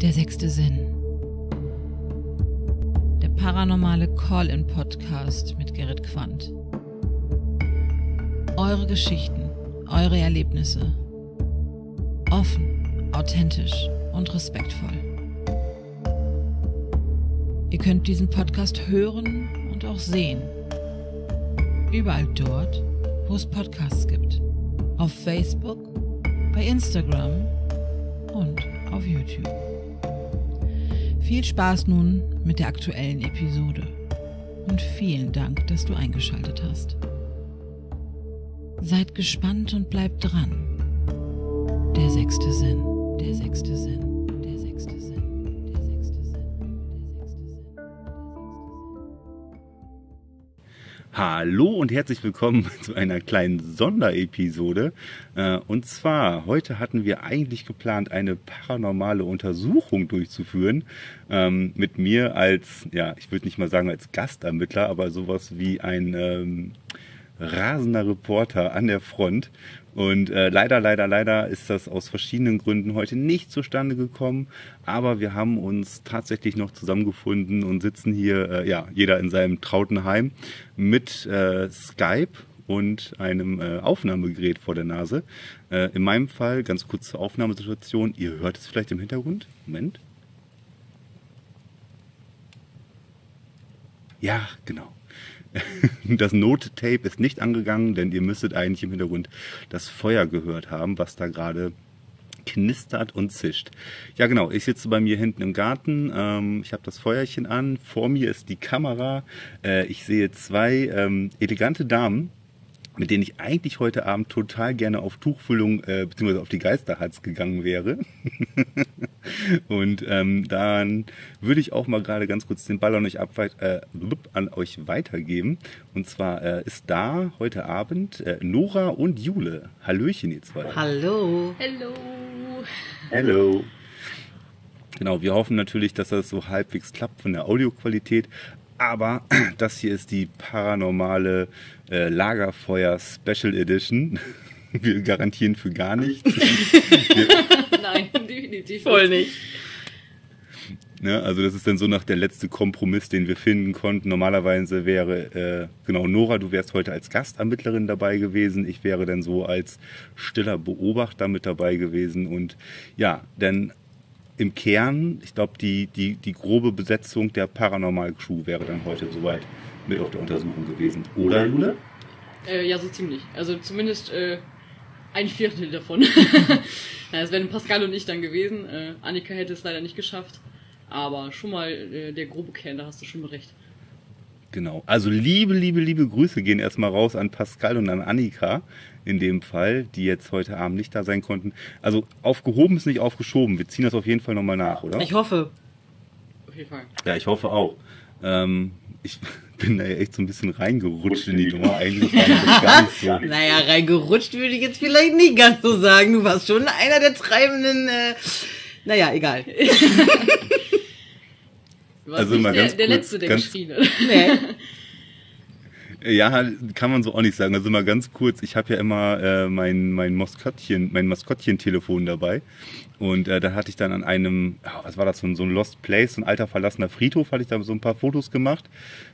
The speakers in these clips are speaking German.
Der sechste Sinn. Der paranormale Call-in-Podcast mit Gerrit Quandt. Eure Geschichten, eure Erlebnisse. Offen, authentisch und respektvoll. Ihr könnt diesen Podcast hören und auch sehen. Überall dort, wo es Podcasts gibt. Auf Facebook, bei Instagram und auf YouTube. Viel Spaß nun mit der aktuellen Episode und vielen Dank, dass du eingeschaltet hast. Seid gespannt und bleibt dran. Der sechste Sinn, der sechste Sinn, der sechste Sinn, der sechste Sinn, der sechste Sinn. Hallo und herzlich willkommen zu einer kleinen Sonderepisode. Und zwar, heute hatten wir eigentlich geplant, eine paranormale Untersuchung durchzuführen. Mit mir als, ja, ich würde nicht mal sagen als Gastermittler, aber sowas wie ein rasender Reporter an der Front. Und leider ist das aus verschiedenen Gründen heute nicht zustande gekommen. Aber wir haben uns tatsächlich noch zusammengefunden und sitzen hier, jeder in seinem trauten Heim mit Skype und einem Aufnahmegerät vor der Nase. In meinem Fall, ganz kurz zur Aufnahmesituation, ihr hört es vielleicht im Hintergrund. Moment. Ja, genau. Das Nottape ist nicht angegangen, denn ihr müsstet eigentlich im Hintergrund das Feuer gehört haben, was da gerade knistert und zischt. Ja genau, ich sitze bei mir hinten im Garten, ich habe das Feuerchen an, vor mir ist die Kamera, ich sehe zwei elegante Damen, mit denen ich eigentlich heute Abend total gerne auf Tuchfüllung bzw. auf die Geisterhatz gegangen wäre. Und dann würde ich auch mal gerade ganz kurz den Ball an euch weitergeben. Und zwar ist da heute Abend Nora und Jule. Hallöchen, ihr zwei. Hallo. Hello. Hello. Genau, wir hoffen natürlich, dass das so halbwegs klappt von der Audioqualität. Aber das hier ist die paranormale Lagerfeuer Special Edition. Wir garantieren für gar nichts. Nein, definitiv Voll nicht. Ne, also das ist dann so nach der letzte Kompromiss, den wir finden konnten. Normalerweise wäre, Nora, du wärst heute als Gastermittlerin dabei gewesen. Ich wäre dann so als stiller Beobachter mit dabei gewesen. Und ja, denn im Kern, ich glaube, die grobe Besetzung der Paranormal-Crew wäre dann heute soweit mit auf der Untersuchung gewesen. Oder, Jule? Ja, so ziemlich. Also zumindest ein Viertel davon. Es wären Pascal und ich dann gewesen. Annika hätte es leider nicht geschafft. Aber schon mal der grobe Kern, da hast du schon recht. Genau. Also liebe Grüße gehen erstmal raus an Pascal und an Annika in dem Fall, die jetzt heute Abend nicht da sein konnten. Also aufgehoben ist nicht aufgeschoben. Wir ziehen das auf jeden Fall nochmal nach, oder? Ich hoffe. Auf jeden Fall. Ja, ich hoffe auch. Ich bin da ja echt so ein bisschen reingerutscht in die Nummer. Eigentlich war das gar nicht so. Naja, reingerutscht würde ich jetzt vielleicht nicht ganz so sagen. Du warst schon einer der treibenden, naja, egal. Du warst Also nicht mal ganz der kurz, Letzte, der ganz- geschrien hat. Nee. Ja, kann man so auch nicht sagen. Also mal ganz kurz, ich habe ja immer mein Maskottchen-Telefon dabei. Und da hatte ich dann an einem, was war das, so ein Lost Place, so ein alter verlassener Friedhof, hatte ich da so ein paar Fotos gemacht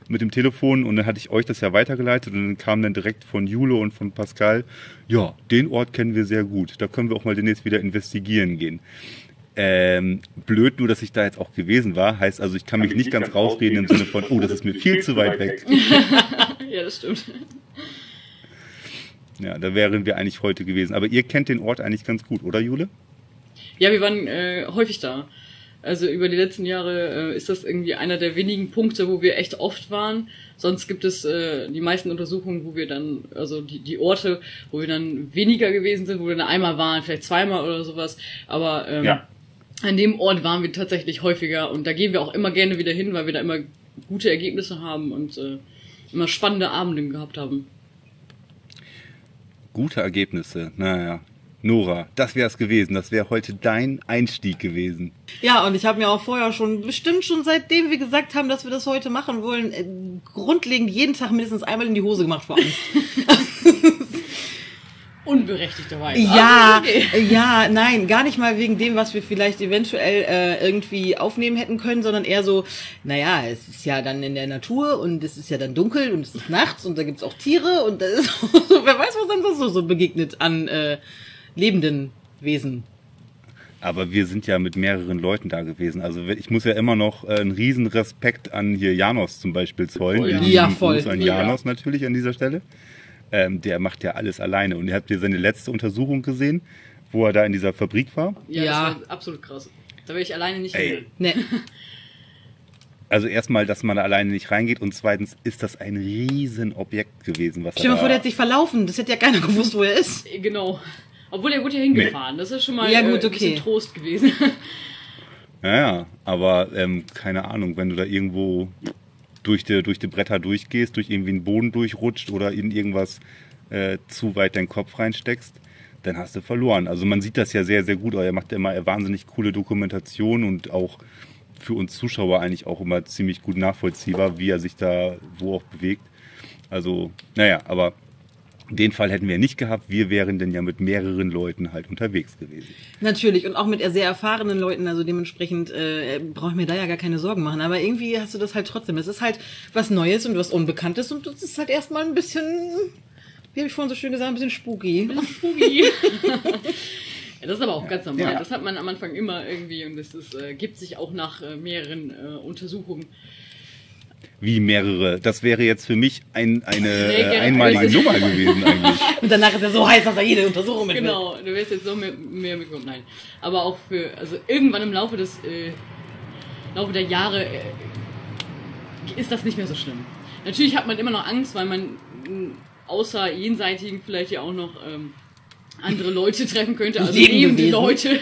mit dem Telefon. Und dann hatte ich euch das ja weitergeleitet und dann kam dann direkt von Jule und von Pascal, ja, den Ort kennen wir sehr gut. Da können wir auch mal demnächst wieder investigieren gehen. Blöd nur, dass ich da jetzt auch gewesen war. Heißt also, ich kann mich nicht ganz rausreden im Sinne von, oh, das ist mir viel zu weit weg. Ja, das stimmt. Ja, da wären wir eigentlich heute gewesen. Aber ihr kennt den Ort eigentlich ganz gut, oder Jule? Ja, wir waren häufig da. Also über die letzten Jahre ist das irgendwie einer der wenigen Punkte, wo wir echt oft waren. Sonst gibt es die meisten Untersuchungen, wo wir dann, also die Orte, wo wir dann weniger gewesen sind, wo wir dann einmal waren, vielleicht zweimal oder sowas. Aber an dem Ort waren wir tatsächlich häufiger und da gehen wir auch immer gerne wieder hin, weil wir da immer gute Ergebnisse haben und immer spannende Abende gehabt haben. Gute Ergebnisse, naja. Nora, das wäre es gewesen. Das wäre heute dein Einstieg gewesen. Ja, und ich habe mir auch vorher bestimmt schon seitdem wir gesagt haben, dass wir das heute machen wollen, grundlegend jeden Tag mindestens einmal in die Hose gemacht vor Angst. Unberechtigterweise. Ja, Aber okay. ja, nein, gar nicht mal wegen dem, was wir vielleicht eventuell irgendwie aufnehmen hätten können, sondern eher so, naja, es ist ja dann in der Natur und es ist ja dann dunkel und es ist nachts und da gibt's auch Tiere und das ist so, wer weiß, was dann so begegnet an lebenden Wesen. Aber wir sind ja mit mehreren Leuten da gewesen. Also ich muss ja immer noch einen riesen Respekt an hier Janos zum Beispiel zollen. Voll, ja. Lieben Ja, voll. Gruß an Ja. Janos natürlich an dieser Stelle. Der macht ja alles alleine. Und ihr habt ja seine letzte Untersuchung gesehen, wo er da in dieser Fabrik war. Ja, Ja. das war absolut krass. Da wäre ich alleine nicht Ey. hin. Ne, Also erstmal, dass man da alleine nicht reingeht und zweitens ist das ein riesen Objekt gewesen, was stell dir mal er vor, da... der hat sich verlaufen. Das hätte ja keiner gewusst, wo er ist. Genau. Obwohl er wurde ja hingefahren. Das ist schon mal Ja, gut, ein bisschen okay. Trost gewesen. Ja, aber keine Ahnung, wenn du da irgendwo durch die Bretter durchgehst, durch irgendwie einen Boden durchrutscht oder in irgendwas zu weit deinen Kopf reinsteckst, dann hast du verloren. Also man sieht das ja sehr, sehr gut, aber er macht immer wahnsinnig coole Dokumentation und auch für uns Zuschauer eigentlich auch immer ziemlich gut nachvollziehbar, wie er sich da wo auch bewegt. Also, naja, aber den Fall hätten wir nicht gehabt. Wir wären dann ja mit mehreren Leuten halt unterwegs gewesen. Natürlich, und auch mit sehr erfahrenen Leuten, also dementsprechend brauche ich mir da ja gar keine Sorgen machen. Aber irgendwie hast du das halt trotzdem. Es ist halt was Neues und was Unbekanntes und das ist halt erstmal ein bisschen, wie habe ich vorhin so schön gesagt, ein bisschen spooky. Spooky. Ja, das ist aber auch ganz normal. Ja. Das hat man am Anfang immer irgendwie und das ist, gibt sich auch nach mehreren Untersuchungen. Wie mehrere. Das wäre jetzt für mich eine gerne. einmalige Also- Nummer gewesen eigentlich. Und danach ist er so heiß, dass er jede Untersuchung mit will. Genau, du wirst jetzt so mehr mitbekommen. Nein. Aber auch für, also irgendwann im Laufe der Jahre ist das nicht mehr so schlimm. Natürlich hat man immer noch Angst, weil man außer jenseitigen vielleicht ja auch noch andere Leute treffen könnte, also lebende Lebewesen. Leute.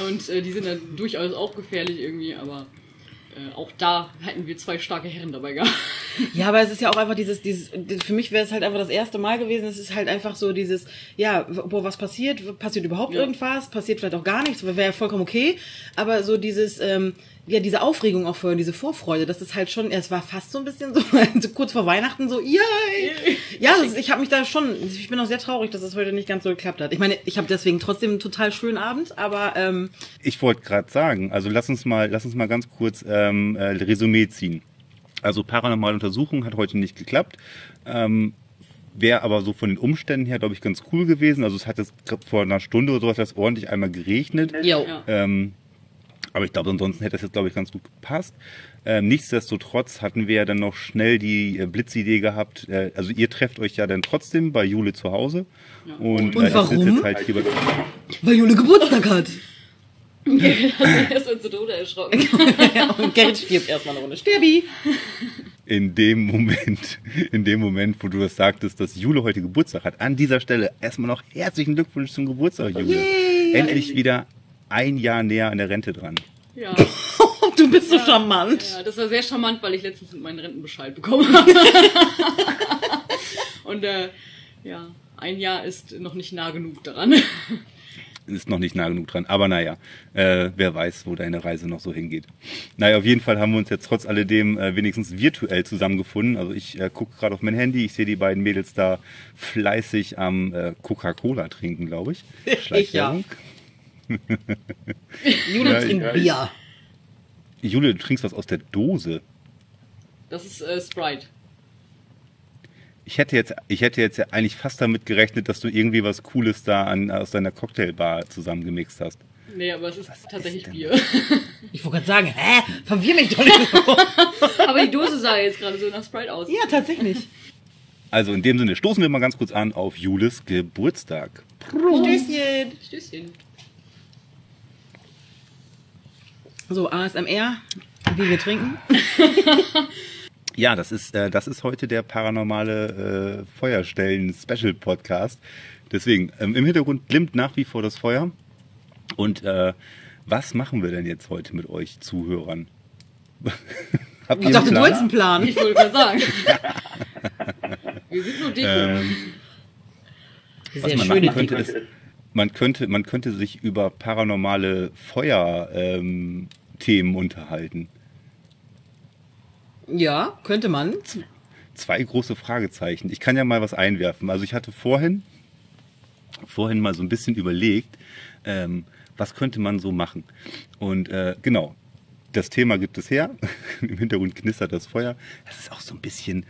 Und die sind dann durchaus auch gefährlich irgendwie, aber auch da hätten wir 2 starke Herren dabei gehabt. Ja, aber es ist ja auch einfach für mich wäre es halt einfach das erste Mal gewesen, es ist halt einfach so dieses, ja, boah, was passiert? Passiert überhaupt Ja. irgendwas? Passiert vielleicht auch gar nichts? Wäre ja vollkommen okay. Aber so dieses, ja, diese Aufregung auch vorher, diese Vorfreude, das ist halt schon, es war fast so ein bisschen so, so kurz vor Weihnachten so, yay! Ja, ich habe mich da schon, ich bin auch sehr traurig, dass es heute nicht ganz so geklappt hat. Ich meine, ich habe deswegen trotzdem einen total schönen Abend, aber Ich wollte gerade sagen, also lass uns mal ganz kurz Resümee ziehen. Also paranormale Untersuchung hat heute nicht geklappt. Wäre aber so von den Umständen her, glaube ich, ganz cool gewesen. Also es hat jetzt vor einer Stunde oder so hat das ordentlich einmal geregnet. jo. Ja. Aber ich glaube, ansonsten hätte das jetzt, glaube ich, ganz gut gepasst. Nichtsdestotrotz hatten wir ja dann noch schnell die Blitzidee gehabt. Also ihr trefft euch ja dann trotzdem bei Jule zu Hause. Ja. Und, Und ich sitze warum? jetzt halt hier bei... Weil Jule Geburtstag hat. Erst mal zu Tode erschrocken. Und Gerrit stirbt erstmal eine Runde. Sterbi! In dem Moment, wo du das sagtest, dass Jule heute Geburtstag hat, an dieser Stelle erstmal noch herzlichen Glückwunsch zum Geburtstag, Jule. Yay. Endlich wieder ein Jahr näher an der Rente dran. Ja. Du bist so charmant. Ja, das war sehr charmant, weil ich letztens meinen Rentenbescheid bekommen habe. Und ja, ein Jahr ist noch nicht nah genug daran. Ist noch nicht nah genug dran, aber naja, wer weiß, wo deine Reise noch so hingeht. Naja, auf jeden Fall haben wir uns jetzt trotz alledem wenigstens virtuell zusammengefunden. Also ich gucke gerade auf mein Handy, ich sehe die beiden Mädels da fleißig am Coca-Cola trinken, glaube ich. Ich ja. Jule Ja, trinkt ja. Bier. Jule, du trinkst was aus der Dose. Das ist Sprite. Ich hätte jetzt ja eigentlich fast damit gerechnet, dass du irgendwie was Cooles da aus deiner Cocktailbar zusammengemixt hast. Nee, aber es ist tatsächlich denn? Bier. Ich wollte gerade sagen, verwirr mich doch nicht so. Aber die Dose sah jetzt gerade so nach Sprite aus. Ja, tatsächlich. Also in dem Sinne stoßen wir mal ganz kurz an auf Jules Geburtstag. Stößchen. Stößchen. So, ASMR, wie wir trinken. Ja, das ist heute der paranormale Feuerstellen-Special-Podcast. Deswegen, im Hintergrund glimmt nach wie vor das Feuer. Und was machen wir denn jetzt heute mit euch Zuhörern? Habt ihr Ich dachte, einen du Plan? wolltest einen Plan. Ich wollte gerade sagen. Wir sind nur Deko. Was Sehr man schöne machen könnte, Deko. ist, man könnte sich über paranormale Feuer-Themen unterhalten. Ja, könnte man. 2 große Fragezeichen. Ich kann ja mal was einwerfen. Also ich hatte vorhin vorhin mal so ein bisschen überlegt, was könnte man so machen. Und genau, das Thema gibt es her. Im Hintergrund knistert das Feuer. Das ist auch so ein bisschen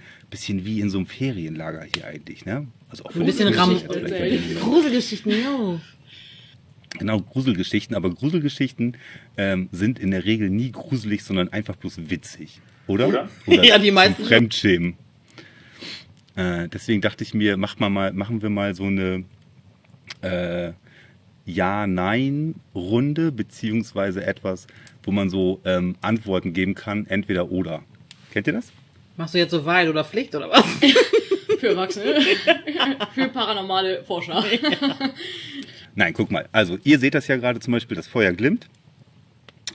wie in so einem Ferienlager hier eigentlich, ne? Also auch Ein bisschen Gruselgeschichten, jo. Genau, Gruselgeschichten. Aber Gruselgeschichten sind in der Regel nie gruselig, sondern einfach bloß witzig. Oder Ja, die meisten zum Fremdschämen. Deswegen dachte ich mir, machen wir mal so eine Ja-Nein-Runde, beziehungsweise etwas, wo man so Antworten geben kann, entweder oder. Kennt ihr das? Machst du jetzt so Wahrheit oder Pflicht oder was? Für Erwachsene. Für paranormale Forscher. Nein, guck mal. Also ihr seht das ja gerade zum Beispiel, das Feuer glimmt.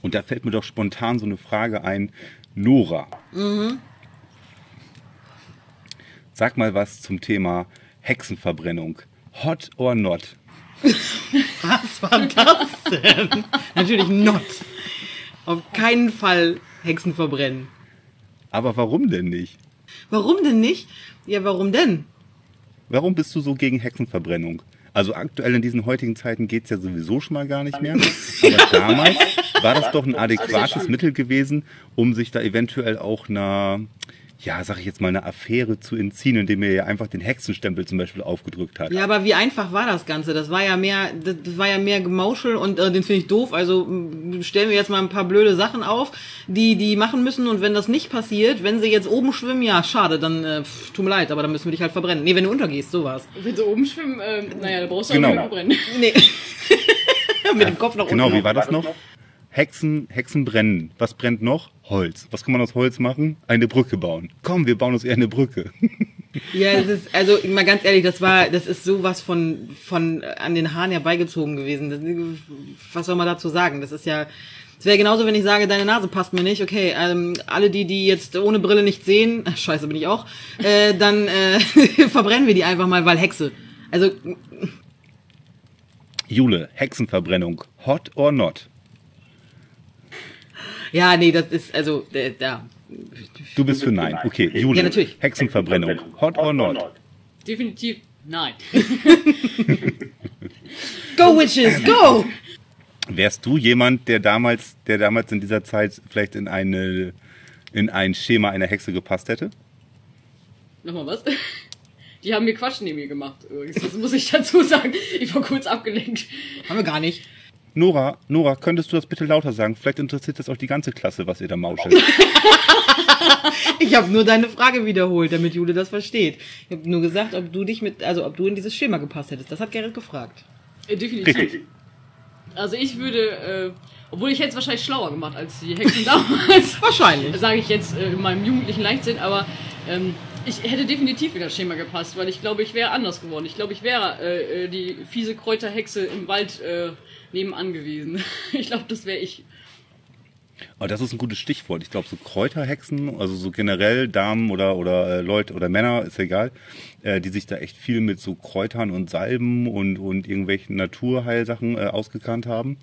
Und da fällt mir doch spontan so eine Frage ein. Nora. Sag mal was zum Thema Hexenverbrennung. Hot or not? Was war das denn? Natürlich not. Auf keinen Fall Hexen verbrennen. Aber warum denn nicht? Warum denn nicht? Ja, warum denn? Warum bist du so gegen Hexenverbrennung? Also aktuell in diesen heutigen Zeiten geht's ja sowieso schon mal gar nicht mehr. Aber damals war das doch ein adäquates Mittel gewesen, um sich da eventuell auch eine Affäre zu entziehen, indem er ja einfach den Hexenstempel zum Beispiel aufgedrückt hat. Ja, aber wie einfach war das Ganze? Das war ja mehr Gemauschel und den finde ich doof. Also stellen wir jetzt mal ein paar blöde Sachen auf, die machen müssen, und wenn das nicht passiert, wenn sie jetzt oben schwimmen, ja, schade, dann tut mir leid, aber dann müssen wir dich halt verbrennen. Nee, wenn du untergehst, sowas. Wenn sie oben schwimmen, da brauchst du Genau. auch nicht verbrennen. Nee. Mit dem Kopf nach unten. Genau, wie war das noch? Hexen brennen. Was brennt noch? Holz. Was kann man aus Holz machen? Eine Brücke bauen. Komm, wir bauen uns eher eine Brücke. Ja, es ist, also mal ganz ehrlich, das ist sowas von an den Haaren herbeigezogen gewesen. Was soll man dazu sagen? Das wäre genauso, wenn ich sage, deine Nase passt mir nicht. Okay, alle die jetzt ohne Brille nicht sehen, scheiße bin ich auch, dann verbrennen wir die einfach mal, weil Hexe. Also Jule, Hexenverbrennung. Hot or not? ja, nee, das ist also da. Du bist für Nein. Okay, Jule, Ja, natürlich. Hexenverbrennung. Hot or not? Definitiv nein. Go Witches, go! Wärst du jemand, der damals in dieser Zeit vielleicht in ein Schema einer Hexe gepasst hätte? Nochmal was? Die haben mir Quatsch neben mir gemacht. Das muss ich dazu sagen. Ich war kurz abgelenkt. Haben wir gar nicht. Nora, könntest du das bitte lauter sagen? Vielleicht interessiert das auch die ganze Klasse, was ihr da mauschelt. Ich habe nur deine Frage wiederholt, damit Jule das versteht. Ich habe nur gesagt, ob du in dieses Schema gepasst hättest. Das hat Gerrit gefragt. Definitiv. Richtig. Also ich würde, obwohl ich hätte es wahrscheinlich schlauer gemacht als die Hexen damals. Wahrscheinlich. Sage ich jetzt in meinem jugendlichen Leichtsinn, aber ich hätte definitiv in das Schema gepasst, weil ich glaube, ich wäre anders geworden. Ich glaube, ich wäre die fiese Kräuterhexe im Wald nebenan gewesen. Ich glaube, das wäre ich. Aber das ist ein gutes Stichwort. Ich glaube, so Kräuterhexen, also so generell Damen oder Leute oder Männer, ist egal, die sich da echt viel mit so Kräutern und Salben und irgendwelchen Naturheilsachen ausgekannt haben.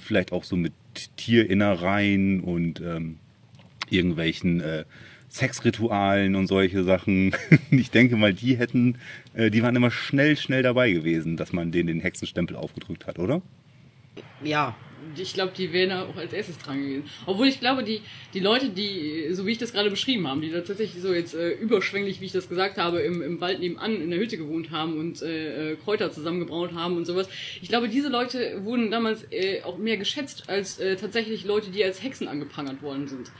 Vielleicht auch so mit Tierinnereien und irgendwelchen Sexritualen und solche Sachen. Ich denke mal, die waren immer schnell dabei gewesen, dass man denen den Hexenstempel aufgedrückt hat, oder? Ja. Ich glaube, die wären da auch als erstes dran gewesen. Obwohl ich glaube, die Leute, die, so wie ich das gerade beschrieben habe, die da tatsächlich so jetzt überschwänglich, wie ich das gesagt habe, im Wald nebenan in der Hütte gewohnt haben und Kräuter zusammengebraut haben und sowas. Ich glaube, diese Leute wurden damals auch mehr geschätzt als tatsächlich Leute, die als Hexen angeprangert worden sind.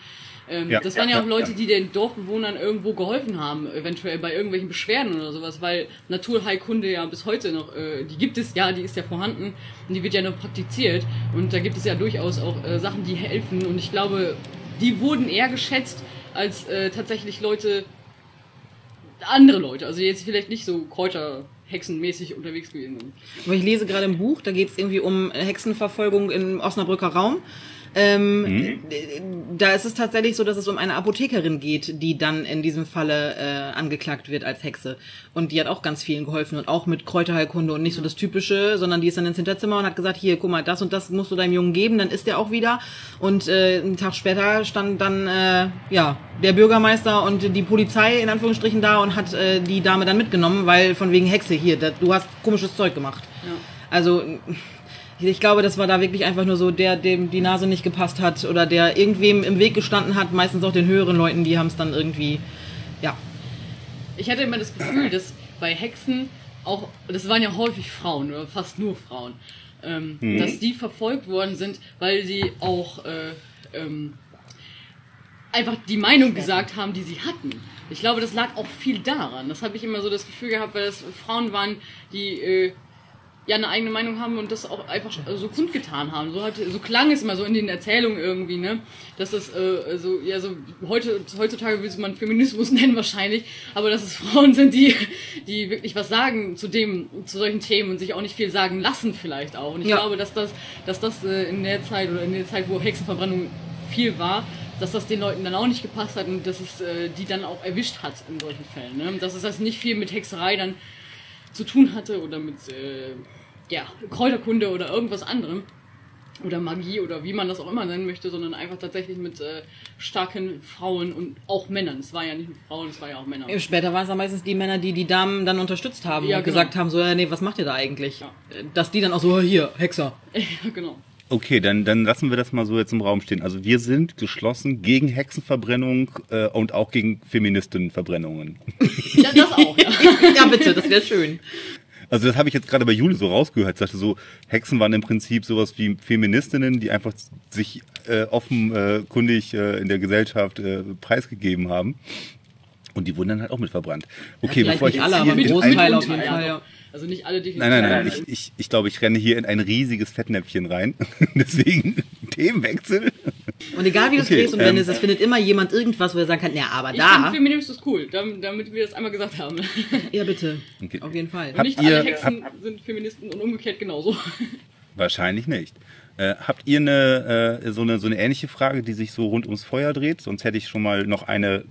Das waren ja auch Leute, die den Dorfbewohnern irgendwo geholfen haben, eventuell bei irgendwelchen Beschwerden oder sowas, weil Naturheilkunde ja bis heute noch, die gibt es ja, die ist ja vorhanden und die wird ja noch praktiziert und da gibt es ja durchaus auch Sachen, die helfen und ich glaube, die wurden eher geschätzt als tatsächlich andere Leute, also jetzt vielleicht nicht so Kräuterhexenmäßig unterwegs gewesen sind. Aber ich lese gerade ein Buch, da geht es irgendwie um Hexenverfolgung im Osnabrücker Raum. Da ist es tatsächlich so, dass es um eine Apothekerin geht, die dann in diesem Falle angeklagt wird als Hexe. Und die hat auch ganz vielen geholfen und auch mit Kräuterheilkunde und nicht so das Typische, sondern die ist dann ins Hinterzimmer und hat gesagt, hier, guck mal, das und das musst du deinem Jungen geben, dann isst er auch wieder. Und einen Tag später stand dann der Bürgermeister und die Polizei in Anführungsstrichen da und hat die Dame dann mitgenommen, weil von wegen Hexe hier, du hast komisches Zeug gemacht. Ja. Also ich glaube, das war da wirklich einfach nur so, dem die Nase nicht gepasst hat oder der irgendwem im Weg gestanden hat, meistens auch den höheren Leuten, die haben es dann irgendwie, ja. Ich hatte immer das Gefühl, dass bei Hexen auch, das waren ja häufig Frauen oder fast nur Frauen, dass die verfolgt worden sind, weil sie auch einfach die Meinung gesagt haben, die sie hatten. Ich glaube, das lag auch viel daran. Das habe ich immer so das Gefühl gehabt, weil das Frauen waren, die eine eigene Meinung haben und das auch einfach so kundgetan haben. So klang es immer so in den Erzählungen irgendwie, ne? Dass das heutzutage würde man Feminismus nennen wahrscheinlich, aber dass es Frauen sind, die wirklich was sagen zu solchen Themen und sich auch nicht viel sagen lassen vielleicht auch. Und ich glaube, dass das in der Zeit oder in der Zeit, wo Hexenverbrennung viel war, dass das den Leuten dann auch nicht gepasst hat und dass es die dann auch erwischt hat in solchen Fällen. Ne? Dass es das nicht viel mit Hexerei dann zu tun hatte oder mit Kräuterkunde oder irgendwas anderem oder Magie oder wie man das auch immer nennen möchte, sondern einfach tatsächlich mit starken Frauen und auch Männern. Es war ja nicht nur Frauen, es war ja auch Männer. Später waren es dann meistens die Männer, die Damen dann unterstützt haben und gesagt haben, so, nee, was macht ihr da eigentlich? Ja. Dass die dann auch so, hier, Hexer. Ja, genau. Okay, dann lassen wir das mal so jetzt im Raum stehen. Also wir sind geschlossen gegen Hexenverbrennung und auch gegen Feministinnenverbrennungen. Ja, das auch, ja. Ja, bitte, das wäre schön. Also das habe ich jetzt gerade bei Jule so rausgehört. Ich dachte so, Hexen waren im Prinzip sowas wie Feministinnen, die einfach sich offenkundig in der Gesellschaft preisgegeben haben. Und die wurden dann halt auch mit verbrannt. Okay, ja, bevor ich alle, aber ein Großteil auf jeden Fall, ja. Also nicht alle definitiv. Nein. Ich glaube, ich renne hier in ein riesiges Fettnäpfchen rein. Deswegen Themenwechsel. Und egal wie du es drehst und wendest, es findet immer jemand irgendwas, wo er sagen kann, ja, aber ich finde Feminismus cool, damit wir das einmal gesagt haben. Ja, bitte. Okay. Auf jeden Fall. Und nicht alle Hexen sind Feministen und umgekehrt genauso. Wahrscheinlich nicht. Habt ihr so eine ähnliche Frage, die sich so rund ums Feuer dreht? Sonst hätte ich schon mal noch eine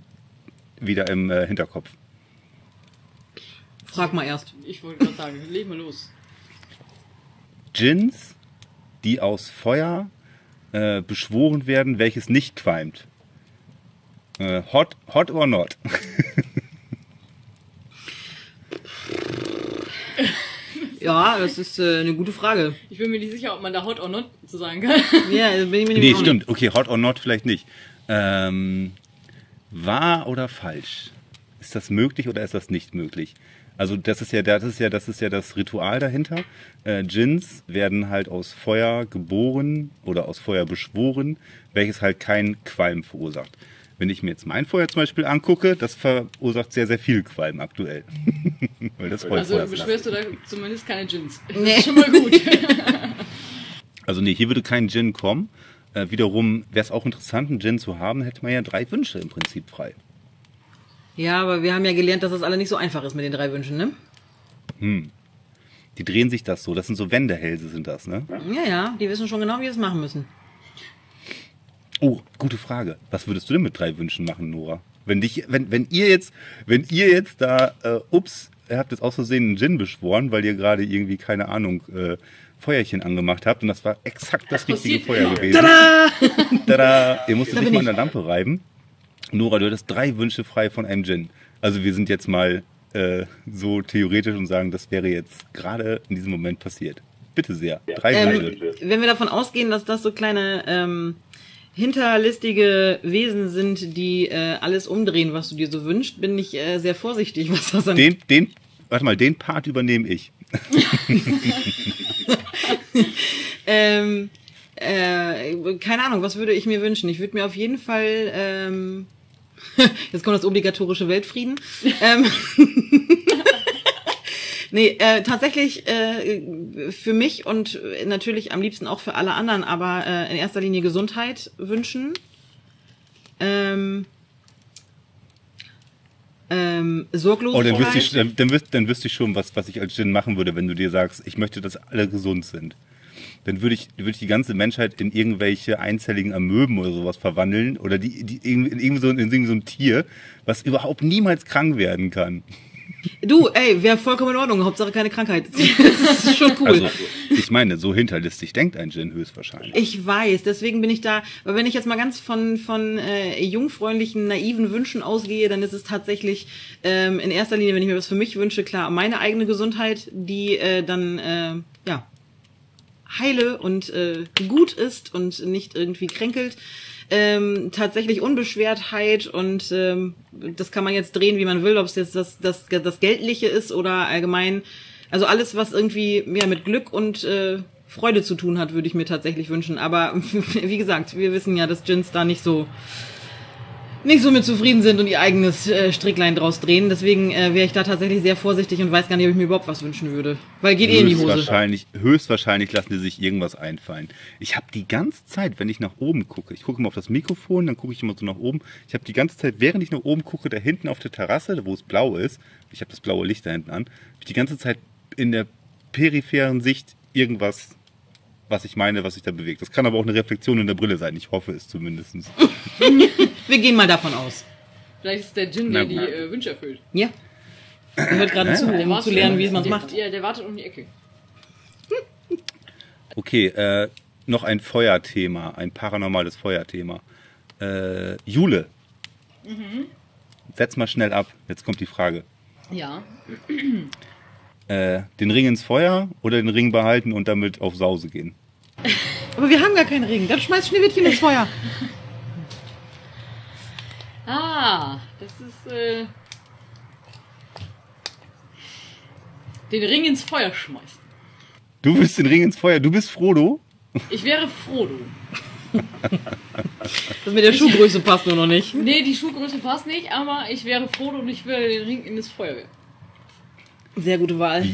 wieder im Hinterkopf. Frag mal erst. Ich wollte gerade sagen, leg mal los. Djinns, die aus Feuer beschworen werden, welches nicht qualmt. Hot or not? Ja, das ist eine gute Frage. Ich bin mir nicht sicher, ob man da hot or not zu sagen kann. Ja, bin ich mir nicht Nee, stimmt. Okay, hot or not vielleicht nicht. Wahr oder falsch? Ist das möglich oder ist das nicht möglich? Also das ist ja das Ritual dahinter. Djinns werden halt aus Feuer geboren oder aus Feuer beschworen, welches halt keinen Qualm verursacht. Wenn ich mir jetzt mein Feuer zum Beispiel angucke, das verursacht sehr, sehr viel Qualm aktuell. Weil das also beschwörst du da zumindest keine Djinns. Das ist schon mal gut. Also nee, hier würde kein Djinn kommen. Wiederum wäre es auch interessant, einen Djinn zu haben, hätte man ja 3 Wünsche im Prinzip frei. Ja, aber wir haben ja gelernt, dass das alle nicht so einfach ist mit den 3 Wünschen, ne? Die drehen sich das so. Das sind so Wendehälse, sind das, ne? Ja, die wissen schon genau, wie sie es machen müssen. Oh, gute Frage. Was würdest du denn mit 3 Wünschen machen, Nora? Wenn ihr jetzt da, ihr habt jetzt aus Versehen einen Djinn beschworen, weil ihr gerade irgendwie, keine Ahnung, Feuerchen angemacht habt und das war exakt das richtige Feuer gewesen. Tada! Tada! Ihr musstet nicht mal an der Lampe reiben. Nora, du hattest 3 Wünsche frei von einem Djinn. Also wir sind jetzt mal so theoretisch und sagen, das wäre jetzt gerade in diesem Moment passiert. Bitte sehr. 3 Wünsche. Wenn wir davon ausgehen, dass das so kleine hinterlistige Wesen sind, die alles umdrehen, was du dir so wünschst, bin ich sehr vorsichtig, was das angeht. Den Part übernehme ich. Keine Ahnung, was würde ich mir wünschen? Ich würde mir auf jeden Fall jetzt kommt das obligatorische Weltfrieden. Nee, tatsächlich für mich und natürlich am liebsten auch für alle anderen, aber in erster Linie Gesundheit wünschen. Sorglosigkeit. Dann wüsste ich schon, was ich als Djinn machen würde, wenn du dir sagst, ich möchte, dass alle gesund sind. dann würde ich die ganze Menschheit in irgendwelche einzelligen Amöben oder sowas verwandeln oder die irgendwie so in so ein Tier, was überhaupt niemals krank werden kann. Du, ey, wäre vollkommen in Ordnung. Hauptsache keine Krankheit. Das ist schon cool. Also, ich meine, so hinterlistig denkt ein Djinn höchstwahrscheinlich. Ich weiß, deswegen bin ich da, aber wenn ich jetzt mal ganz von jungfräulichen, naiven Wünschen ausgehe, dann ist es tatsächlich in erster Linie, wenn ich mir was für mich wünsche, klar, meine eigene Gesundheit, die dann heile und gut ist und nicht irgendwie kränkelt. Tatsächlich Unbeschwertheit und das kann man jetzt drehen, wie man will, ob es jetzt das Geldliche ist oder allgemein, also alles, was irgendwie mit Glück und Freude zu tun hat, würde ich mir tatsächlich wünschen. Aber wie gesagt, wir wissen ja, dass Djinns da nicht so mit zufrieden sind und ihr eigenes Stricklein draus drehen. Deswegen wäre ich da tatsächlich sehr vorsichtig und weiß gar nicht, ob ich mir überhaupt was wünschen würde. Weil geht in die Hose. Höchstwahrscheinlich lassen die sich irgendwas einfallen. Ich habe die ganze Zeit, wenn ich nach oben gucke, ich gucke immer auf das Mikrofon, dann gucke ich immer so nach oben. Ich habe die ganze Zeit, während ich nach oben gucke, da hinten auf der Terrasse, wo es blau ist, ich habe das blaue Licht da hinten an, habe ich die ganze Zeit in der peripheren Sicht irgendwas, was ich meine, was sich da bewegt. Das kann aber auch eine Reflexion in der Brille sein. Ich hoffe es zumindest. Wir gehen mal davon aus. Vielleicht ist der Djinn, der die Wünsche erfüllt. Ja. Er hört gerade zu, um zu lernen, wie man es macht. Ja, der wartet um die Ecke. Okay, noch ein Feuerthema, ein paranormales Feuerthema. Jule. Setz mal schnell ab. Jetzt kommt die Frage. Ja. Den Ring ins Feuer oder den Ring behalten und damit auf Sause gehen? Aber wir haben gar keinen Ring. Dann schmeißt Schneewittchen ins Feuer. Das ist den Ring ins Feuer schmeißen. Du bist den Ring ins Feuer. Du bist Frodo? Ich wäre Frodo. Das mit der Schuhgröße passt nur noch nicht. Nee, die Schuhgröße passt nicht, aber ich wäre Frodo und ich würde den Ring in das Feuer werfen. Sehr gute Wahl.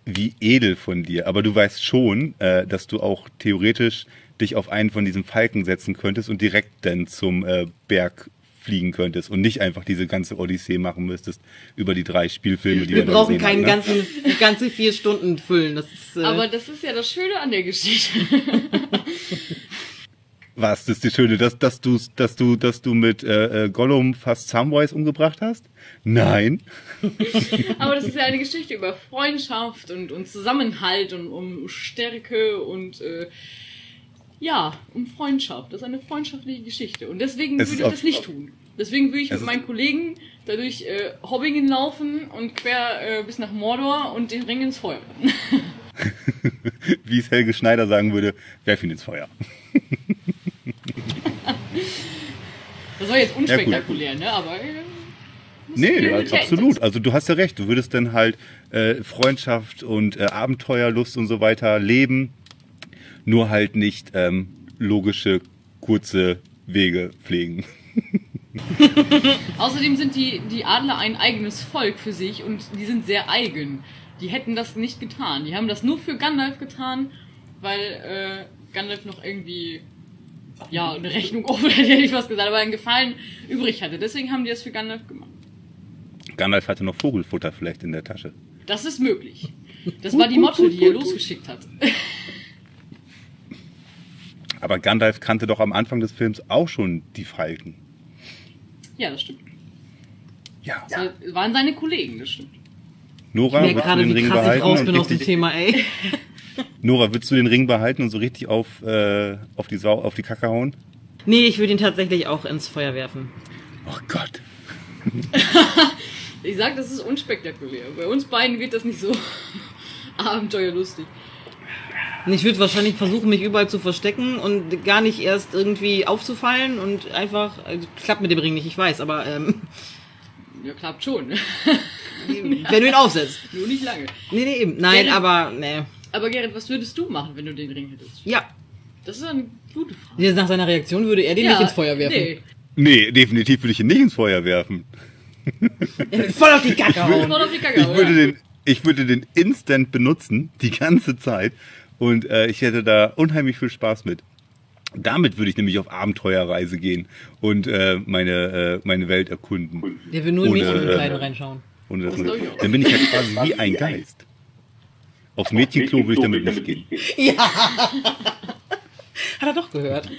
Wie edel von dir. Aber du weißt schon, dass du auch theoretisch dich auf einen von diesen Falken setzen könntest und direkt dann zum Berg fliegen könntest und nicht einfach diese ganze Odyssee machen müsstest über die 3 Spielfilme, die wir brauchen keinen ganze 4 Stunden füllen. Das ist, aber das ist ja das Schöne an der Geschichte. Was ist das Schöne, dass du mit Gollum fast Samwise umgebracht hast? Nein. Aber das ist ja eine Geschichte über Freundschaft und Zusammenhalt und um Stärke und um Freundschaft. Das ist eine freundschaftliche Geschichte. Und deswegen würde ich das nicht tun. Deswegen würde ich mit meinen Kollegen dadurch Hobbingen laufen und quer bis nach Mordor und den Ring ins Feuer werfen. Wie es Helge Schneider sagen würde, werf ihn ins Feuer. Das war jetzt unspektakulär, ne? Aber nee, absolut. Also du hast ja recht. Du würdest dann halt Freundschaft und Abenteuerlust und so weiter leben. Nur halt nicht logische, kurze Wege pflegen. Außerdem sind die Adler ein eigenes Volk für sich und die sind sehr eigen. Die hätten das nicht getan. Die haben das nur für Gandalf getan, weil Gandalf noch irgendwie eine Rechnung offen, hätte ich was gesagt, aber einen Gefallen übrig hatte. Deswegen haben die das für Gandalf gemacht. Gandalf hatte noch Vogelfutter vielleicht in der Tasche. Das ist möglich. Das war die Motte, die er losgeschickt hat. Aber Gandalf kannte doch am Anfang des Films auch schon die Falken. Ja, das stimmt. Ja. Das waren seine Kollegen, das stimmt. Nora, ich merke gerade, wie krass ich raus bin aus dem Thema, ey. Nora, würdest du den Ring behalten und so richtig auf die Kacke hauen? Nee, ich würde ihn tatsächlich auch ins Feuer werfen. Oh Gott. Ich sag, das ist unspektakulär. Bei uns beiden wird das nicht so abenteuerlustig. Ich würde wahrscheinlich versuchen, mich überall zu verstecken und gar nicht erst irgendwie aufzufallen und einfach, klappt mit dem Ring nicht, ich weiß, aber ja, klappt schon. wenn du ihn aufsetzt. Nur nicht lange. Nee, eben. Nein, Gerrit, aber, nee. Aber Gerrit, was würdest du machen, wenn du den Ring hättest? Ja. Das ist eine gute Frage. Nach seiner Reaktion würde er den nicht ins Feuer werfen. Nee, definitiv würde ich ihn nicht ins Feuer werfen. Voll auf die Kacke hauen. Ich würde den instant benutzen, die ganze Zeit. Und ich hätte da unheimlich viel Spaß mit. Damit würde ich nämlich auf Abenteuerreise gehen und meine Welt erkunden. Der will nur in Mädchenkleidung reinschauen. Dann bin ich ja quasi wie ein Geist. Aufs Mädchenklo würde ich damit nicht gehen. Ja. Hat er doch gehört.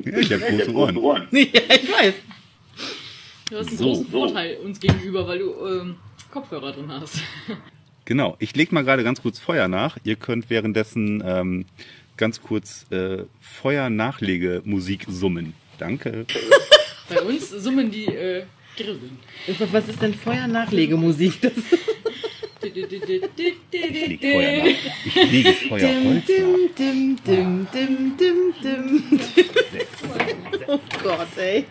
Ja, ich habe große Ohren. Ja, ich weiß. Du hast einen großen Vorteil uns gegenüber, weil du Kopfhörer drin hast. Genau, ich lege mal gerade ganz kurz Feuer nach. Ihr könnt währenddessen ganz kurz Feuer-Nachlegemusik summen. Danke. Bei uns summen die Grillen. Was ist denn Feuer-Nachlegemusik? Ich lege Feuer nach. Ich lege Feuerholz nach. Dim, dim, dim, dim, dim. Oh Gott, ey.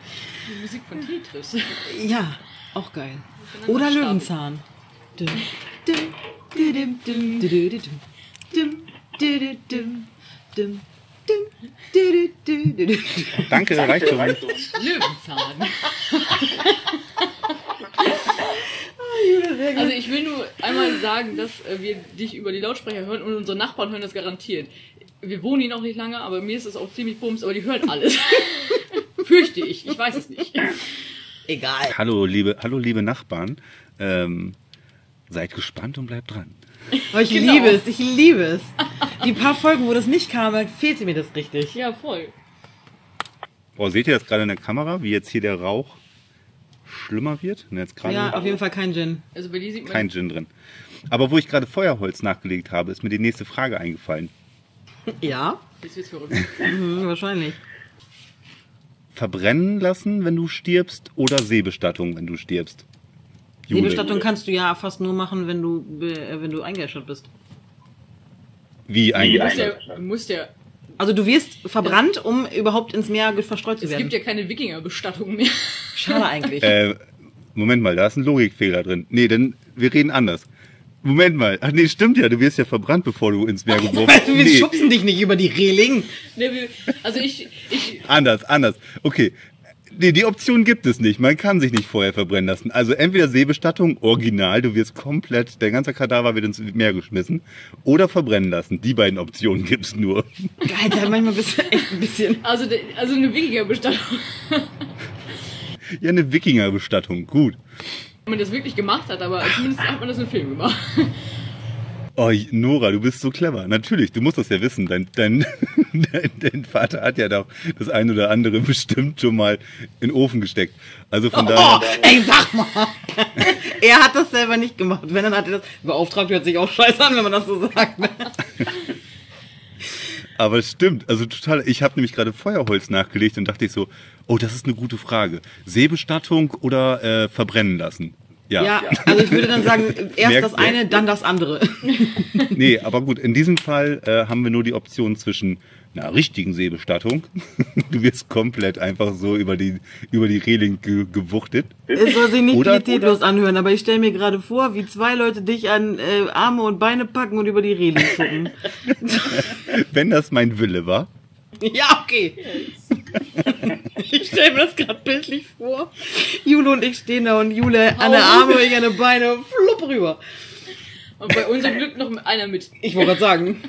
Die Musik von Tetris. Ja, auch geil. Oder Löwenzahn. Dim, dim, dim, dim, dim, dim, dim, dim, dim, dim, dim. Danke, reicht schon. Löwenzahn. Also ich will nur einmal sagen, dass wir dich über die Lautsprecher hören und unsere Nachbarn hören das garantiert. Wir wohnen hier noch nicht lange, aber mir ist es auch ziemlich bums, aber die hören alles. Fürchte ich weiß es nicht. Egal. Hallo liebe Nachbarn. Seid gespannt und bleibt dran. Oh, ich Genau. liebe es. Die paar Folgen, wo das nicht kam, da fehlte mir das richtig. Ja, voll. Boah, seht ihr das gerade in der Kamera, wie jetzt hier der Rauch schlimmer wird? Und jetzt gerade Ja, auf jeden Fall kein Gin. Also bei dir sieht man... kein Gin drin. Aber wo ich gerade Feuerholz nachgelegt habe, ist mir die nächste Frage eingefallen. Ja, Jetzt wird's verrückt. wahrscheinlich. Verbrennen lassen, wenn du stirbst, oder Seebestattung, wenn du stirbst? Jule. Seebestattung kannst du ja fast nur machen, wenn du eingeäschert bist. Wie Du eingeäschert? musst ja... Also du wirst verbrannt, um überhaupt ins Meer verstreut zu Es werden. gibt ja keine Wikingerbestattung mehr. Schade eigentlich. Moment mal, da ist ein Logikfehler drin. Nee, denn wir reden anders. Moment mal. Ach nee, stimmt ja, du wirst ja verbrannt, bevor du ins Meer geworfen wirst. Wir schubsen dich nicht über die Reling. Also ich Anders. Okay. Nee, die Option gibt es nicht. Man kann sich nicht vorher verbrennen lassen. Also entweder Seebestattung, original, du wirst komplett, der ganze Kadaver wird ins Meer geschmissen, oder verbrennen lassen. Die beiden Optionen gibt's nur. Alter, manchmal bist du echt ein bisschen... also eine Wikingerbestattung. Ja, eine Wikingerbestattung, gut. Wenn man das wirklich gemacht hat, aber zumindest hat man das im Film gemacht. Oh, Nora, du bist so clever. Natürlich, du musst das ja wissen. Dein Vater hat ja doch das ein oder andere bestimmt schon mal in den Ofen gesteckt. Also von daher... Oh, ey, sag mal! Er hat das selber nicht gemacht. Wenn, dann hat er das... Beauftragt hört sich auch scheiße an, wenn man das so sagt. Aber es stimmt, also total. Ich habe nämlich gerade Feuerholz nachgelegt und dachte ich so, oh, das ist eine gute Frage. Seebestattung oder verbrennen lassen? Ja, also ich würde dann sagen, erst Merkt das eine, dann das andere. Nee, aber gut, in diesem Fall haben wir nur die Option zwischen einer richtigen Seebestattung. Du wirst komplett einfach so über die Reling gewuchtet. Es soll sich nicht Oder- pietätlos anhören, aber ich stelle mir gerade vor, wie zwei Leute dich an Arme und Beine packen und über die Reling schuppen. Wenn das mein Wille war. Ja, okay. Ich stelle mir das gerade bildlich vor. Jule und ich stehen da und Jule an der Arme, ich an den Beine, flupp rüber. Und bei unserem Glück noch einer mit. Ich wollte gerade sagen.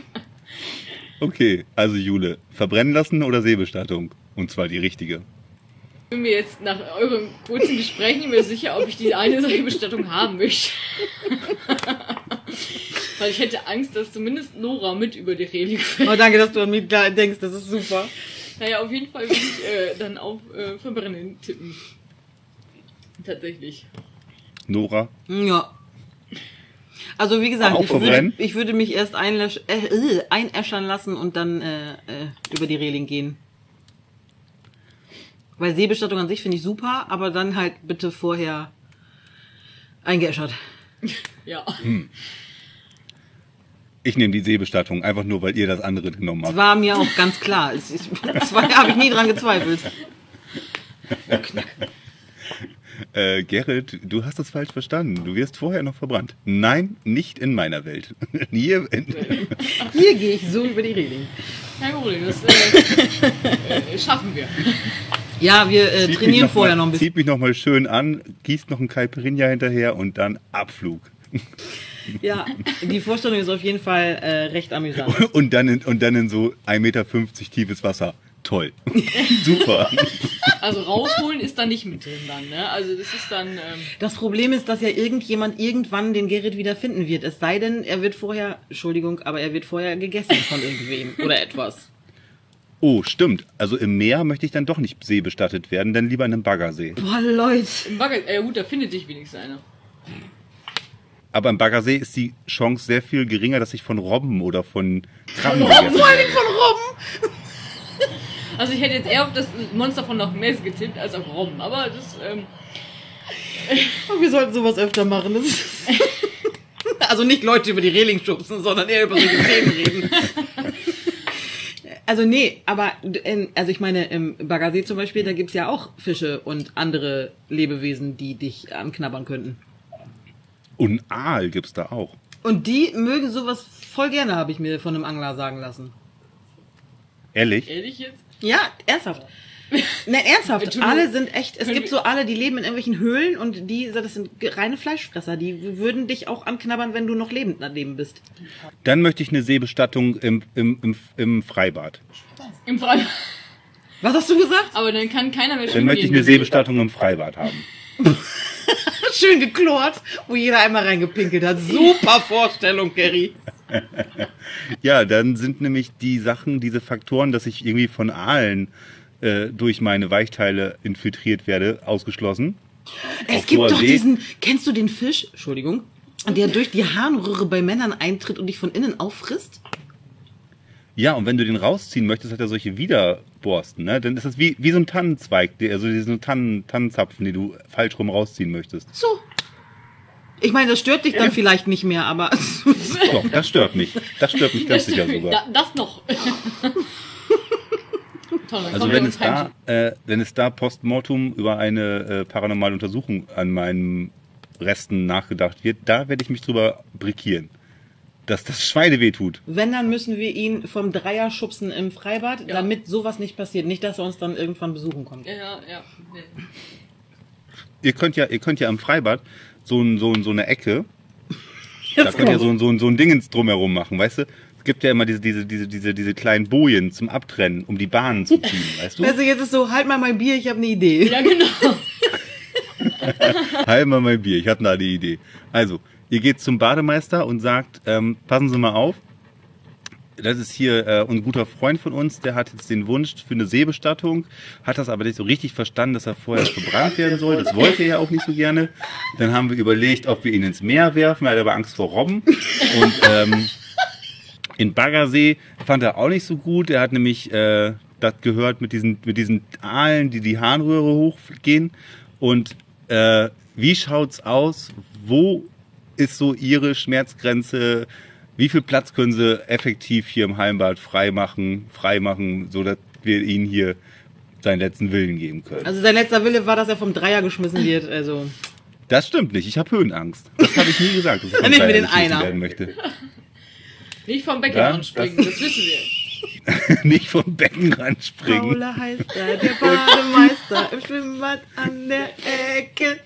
Okay, also Jule, verbrennen lassen oder Seebestattung? Und zwar die richtige. Ich bin mir jetzt nach eurem kurzen Gespräch nicht mehr sicher, ob ich die eine Seebestattung haben möchte. Weil ich hätte Angst, dass zumindest Nora mit über die Reling fällt. Oh, danke, dass du an mich denkst, das ist super. Naja, auf jeden Fall würde ich dann auf Verbrennen tippen. Tatsächlich. Nora? Ja. Also wie gesagt, Auch verbrennen? ich würde mich erst einäschern lassen und dann über die Reling gehen. Weil Seebestattung an sich finde ich super, aber dann halt bitte vorher eingeäschert. Ja. Ich nehme die Seebestattung, einfach nur, weil ihr das andere genommen Das habt. war mir auch ganz klar. Das habe ich nie dran gezweifelt. Gerrit, du hast das falsch verstanden. Du wirst vorher noch verbrannt. Nein, nicht in meiner Welt. Hier, Hier gehe ich so über die Reling. Kein Problem, das schaffen wir. Ja, wir trainieren vorher noch ein bisschen. Zieht mich noch mal schön an, gießt noch einen Caipirinha hinterher und dann Abflug. Ja, die Vorstellung ist auf jeden Fall recht amüsant. Und dann in so 1,50 Meter tiefes Wasser. Toll. Super. Also rausholen ist da nicht mit drin dann, ne? Also das ist dann... Das Problem ist, dass ja irgendjemand irgendwann den Gerrit wieder finden wird. Es sei denn, er wird vorher, Entschuldigung, aber er wird vorher gegessen von irgendwem oder etwas. Oh, stimmt. Also im Meer möchte ich dann doch nicht seebestattet werden, dann lieber in einem Baggersee. Boah, Leute. im Bagger, ja gut, da findet sich wenigstens einer. Aber im Baggersee ist die Chance sehr viel geringer, dass ich von Robben oder von Krabben gegessen Vor allem werde. von Robben. Also ich hätte jetzt eher auf das Monster von Loch Ness getippt als auf Robben, aber das... Oh, wir sollten sowas öfter machen. Das ist also nicht Leute über die Reling schubsen, sondern eher über solche Themen reden. Also nee, aber also ich meine, im Baggersee zum Beispiel, da gibt's ja auch Fische und andere Lebewesen, die dich anknabbern könnten. Und Aal gibt's da auch. Und die mögen sowas voll gerne, habe ich mir von einem Angler sagen lassen. Ehrlich? Ehrlich jetzt? Ja, ernsthaft. Ne, ernsthaft. Entschuldigung. Alle sind echt, es Können gibt so alle, die leben in irgendwelchen Höhlen und das sind reine Fleischfresser. Die würden dich auch anknabbern, wenn du noch lebend daneben bist. Dann möchte ich eine Seebestattung im Freibad. Im Freibad. Was hast du gesagt? Aber dann kann keiner mehr Dann schwimmen möchte ich gehen. eine Seebestattung im Freibad haben. Schön geklort, wo jeder einmal reingepinkelt hat. Super Vorstellung, Gary. Ja, dann sind nämlich die Sachen, diese Faktoren, dass ich irgendwie von Aalen durch meine Weichteile infiltriert werde, ausgeschlossen. Es Auf gibt hoher doch See. diesen, kennst du den Fisch, Entschuldigung, der durch die Harnröhre bei Männern eintritt und dich von innen auffrisst? Ja, und wenn du den rausziehen möchtest, hat er solche Widerborsten, ne? Dann ist das wie so ein Tannenzweig, also diesen Tannenzapfen, den du falsch rum rausziehen möchtest. So. Ich meine, das stört dich dann vielleicht nicht mehr, aber Doch, das stört mich. Das stört mich ganz sicher sogar. Das noch. Toll, dann Also kommt wenn es da postmortem über eine paranormale Untersuchung an meinen Resten nachgedacht wird, da werde ich mich drüber brikieren. Dass das Schweine wehtut. wenn, dann müssen wir ihn vom Dreier schubsen im Freibad, Ja. damit sowas nicht passiert. Nicht, dass er uns dann irgendwann besuchen kommt. Ja. Nee. Ihr könnt ja im Freibad so eine Ecke, da könnt ihr so ein Dingens drumherum machen, weißt du? Es gibt ja immer diese kleinen Bojen zum Abtrennen, um die Bahnen zu ziehen, weißt du? Also jetzt ist so, halt mal mein Bier, ich habe eine Idee. Ja, genau. Halt mal mein Bier, ich hatte da die Idee. Also, ihr geht zum Bademeister und sagt, passen Sie mal auf, das ist hier ein guter Freund von uns, der hat jetzt den Wunsch für eine Seebestattung, hat das aber nicht so richtig verstanden, dass er vorher verbrannt werden soll. Das wollte er ja auch nicht so gerne. Dann haben wir überlegt, ob wir ihn ins Meer werfen, er hat aber Angst vor Robben. Und in Baggersee fand er auch nicht so gut. Er hat nämlich das gehört mit diesen Aalen, die Harnröhre hochgehen. Und wie schaut's aus? Wo ist so Ihre Schmerzgrenze? Wie viel Platz können Sie effektiv hier im Hallenbad freimachen, so dass wir Ihnen hier seinen letzten Willen geben können? Also sein letzter Wille war, dass er vom Dreier geschmissen wird. Also Das stimmt nicht. Ich habe Höhenangst. Das habe ich nie gesagt, dass ich vom Nicht mit Dreier den geschmissen Einer. werden möchte. Nicht vom Becken Ja, anspringen, das wissen wir. Nicht vom Beckenrand springen. Paula heißt er, der Bademeister im Schwimmbad an der Ecke.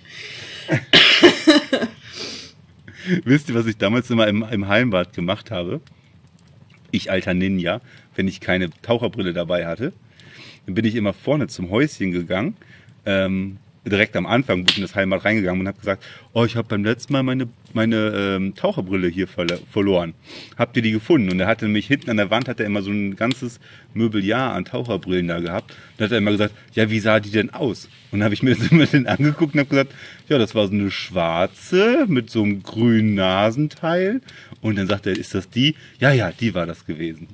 Wisst ihr, was ich damals immer im Hallenbad gemacht habe? Ich, alter Ninja, wenn ich keine Taucherbrille dabei hatte, dann bin ich immer vorne zum Häuschen gegangen, direkt am Anfang, wo ich in das Hallenbad reingegangen und habe gesagt, oh, ich habe beim letzten Mal meine Taucherbrille hier verloren. Habt ihr die gefunden? Und er hatte nämlich hinten an der Wand, hat er immer so ein ganzes Mobiliar an Taucherbrillen da gehabt. Und hat er immer gesagt, ja, wie sah die denn aus? Und dann habe ich mir das immer den angeguckt und habe gesagt, ja, das war so eine schwarze mit so einem grünen Nasenteil. Und dann sagt er, ist das die? Ja, die war das gewesen.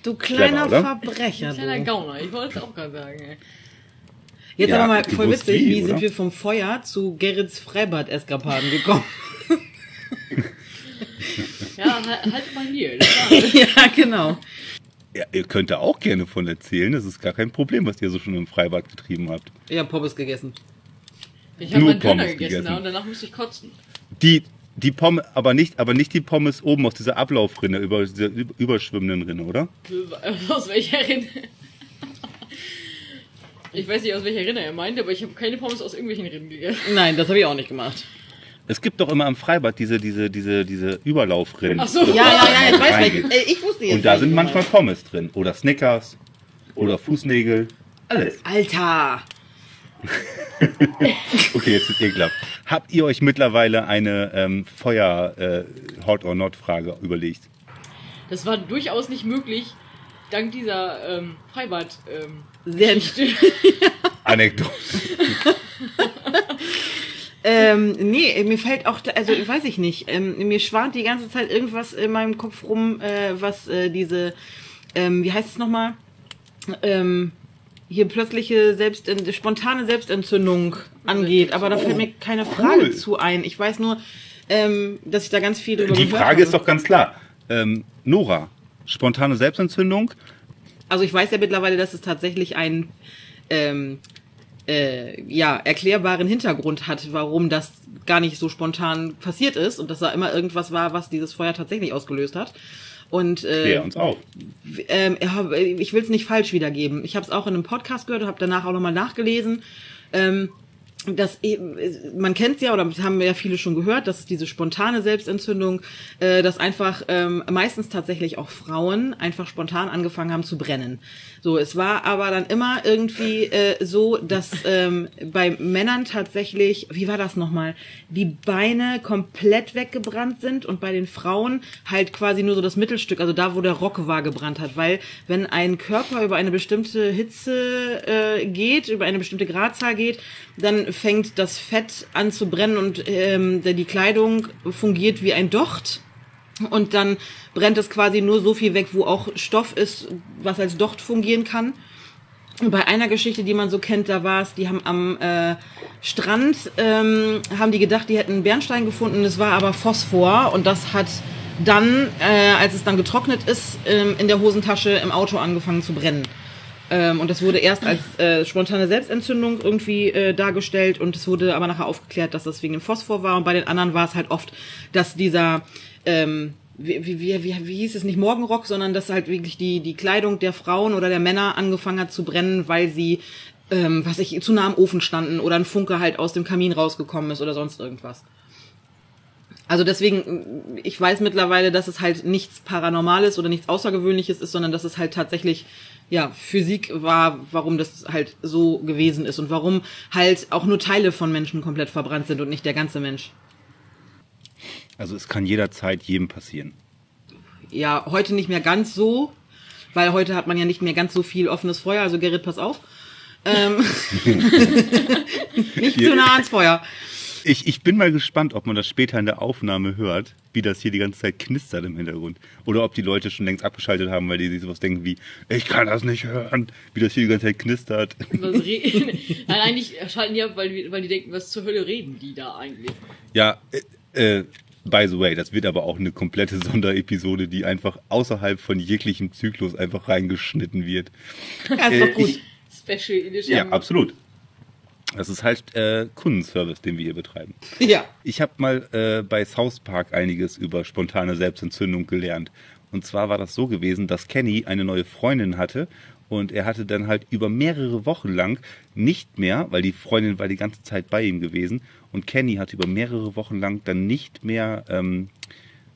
Du kleiner Clever, oder? Verbrecher, Kleiner du. Gauner, ich wollte es auch gerade sagen. Ey. Jetzt Ja, aber mal du voll wusst witzig, wie oder? sind wir vom Feuer zu Gerrits Freibad-Eskapaden gekommen? Ja, halt mal hier. Das war Ja, genau. Ja, ihr könnt da auch gerne von erzählen. Das ist gar kein Problem, was ihr so schon im Freibad getrieben habt. Ich hab Pommes gegessen. Ich habe Nur meinen Döner Pommes gegessen gegessen. und danach musste ich kotzen. Die Pommes, aber nicht die Pommes oben aus dieser Ablaufrinne, über dieser überschwimmenden Rinne, oder? Aus welcher Rinne? Ich weiß nicht, aus welcher Rinne er meinte, aber ich habe keine Pommes aus irgendwelchen Rinnen gegessen. Nein, das habe ich auch nicht gemacht. Es gibt doch immer im Freibad diese Überlaufrinnen. Ach so. wo du Ja, da ich weiß reingehst. nicht. Ich wusste jetzt Und da nicht, sind wie du manchmal meinst. Pommes drin. Oder Snickers. oder Fußnägel. Alles. Alter! Okay, jetzt ist ekelhaft. Habt ihr euch mittlerweile eine Feuer-Hot-or-Not-Frage überlegt? Das war durchaus nicht möglich, dank dieser Freibad. Sehr Anekdote. Nee, mir fällt auch, also weiß ich nicht, mir schwant die ganze Zeit irgendwas in meinem Kopf rum, was diese, wie heißt es nochmal, hier plötzliche spontane Selbstentzündung angeht, aber da fällt mir keine Frage zu ein. Ich weiß nur, dass ich da ganz viel drüber Die Frage ist doch ganz klar. Nora, spontane Selbstentzündung? Also ich weiß ja mittlerweile, dass es tatsächlich einen erklärbaren Hintergrund hat, warum das gar nicht so spontan passiert ist und dass da immer irgendwas war, was dieses Feuer tatsächlich ausgelöst hat. Und uns auch. Ich will es nicht falsch wiedergeben. Ich habe es auch in einem Podcast gehört und habe danach auch nochmal nachgelesen. Man kennt es ja, oder haben ja viele schon gehört, dass es diese spontane Selbstentzündung, dass einfach meistens tatsächlich auch Frauen einfach spontan angefangen haben zu brennen. So, es war aber dann immer irgendwie so, dass bei Männern tatsächlich, wie war das nochmal, die Beine komplett weggebrannt sind und bei den Frauen halt quasi nur so das Mittelstück, also da, wo der Rock war, gebrannt hat. Weil wenn ein Körper über eine bestimmte Hitze geht, über eine bestimmte Gradzahl geht, dann fängt das Fett an zu brennen und die Kleidung fungiert wie ein Docht. Und dann brennt es quasi nur so viel weg, wo auch Stoff ist, was als Docht fungieren kann. Und bei einer Geschichte, die man so kennt, da war es, die haben am Strand, haben die gedacht, die hätten einen Bernstein gefunden, es war aber Phosphor und das hat dann, als es dann getrocknet ist, in der Hosentasche im Auto angefangen zu brennen. Und das wurde erst als spontane Selbstentzündung irgendwie dargestellt und es wurde aber nachher aufgeklärt, dass das wegen dem Phosphor war und bei den anderen war es halt oft, dass dieser wie hieß es, nicht Morgenrock, sondern dass halt wirklich die Kleidung der Frauen oder der Männer angefangen hat zu brennen, weil sie, zu nah am Ofen standen oder ein Funke halt aus dem Kamin rausgekommen ist oder sonst irgendwas. Also deswegen, ich weiß mittlerweile, dass es halt nichts Paranormales oder nichts Außergewöhnliches ist, sondern dass es halt tatsächlich, ja, Physik war, warum das halt so gewesen ist und warum halt auch nur Teile von Menschen komplett verbrannt sind und nicht der ganze Mensch. Also es kann jederzeit jedem passieren. Ja, heute nicht mehr ganz so, weil heute hat man ja nicht mehr ganz so viel offenes Feuer, also Gerrit, pass auf. Nicht zu nah ans Feuer. Ich bin mal gespannt, ob man das später in der Aufnahme hört, wie das hier die ganze Zeit knistert im Hintergrund. Oder ob die Leute schon längst abgeschaltet haben, weil die sich sowas denken wie, ich kann das nicht hören, wie das hier die ganze Zeit knistert. Nein, eigentlich schalten die ab, weil die denken, was zur Hölle reden die da eigentlich? Ja, by the way, das wird aber auch eine komplette Sonderepisode, die einfach außerhalb von jeglichem Zyklus einfach reingeschnitten wird. Ja, ist doch gut. Special Edition. Ja, absolut. Das ist halt Kundenservice, den wir hier betreiben. Ja. Ich habe mal bei South Park einiges über spontane Selbstentzündung gelernt. Und zwar war das so gewesen, dass Kenny eine neue Freundin hatte und er hatte dann halt über mehrere Wochen lang nicht mehr, weil die Freundin war die ganze Zeit bei ihm gewesen und Kenny hat über mehrere Wochen lang dann nicht mehr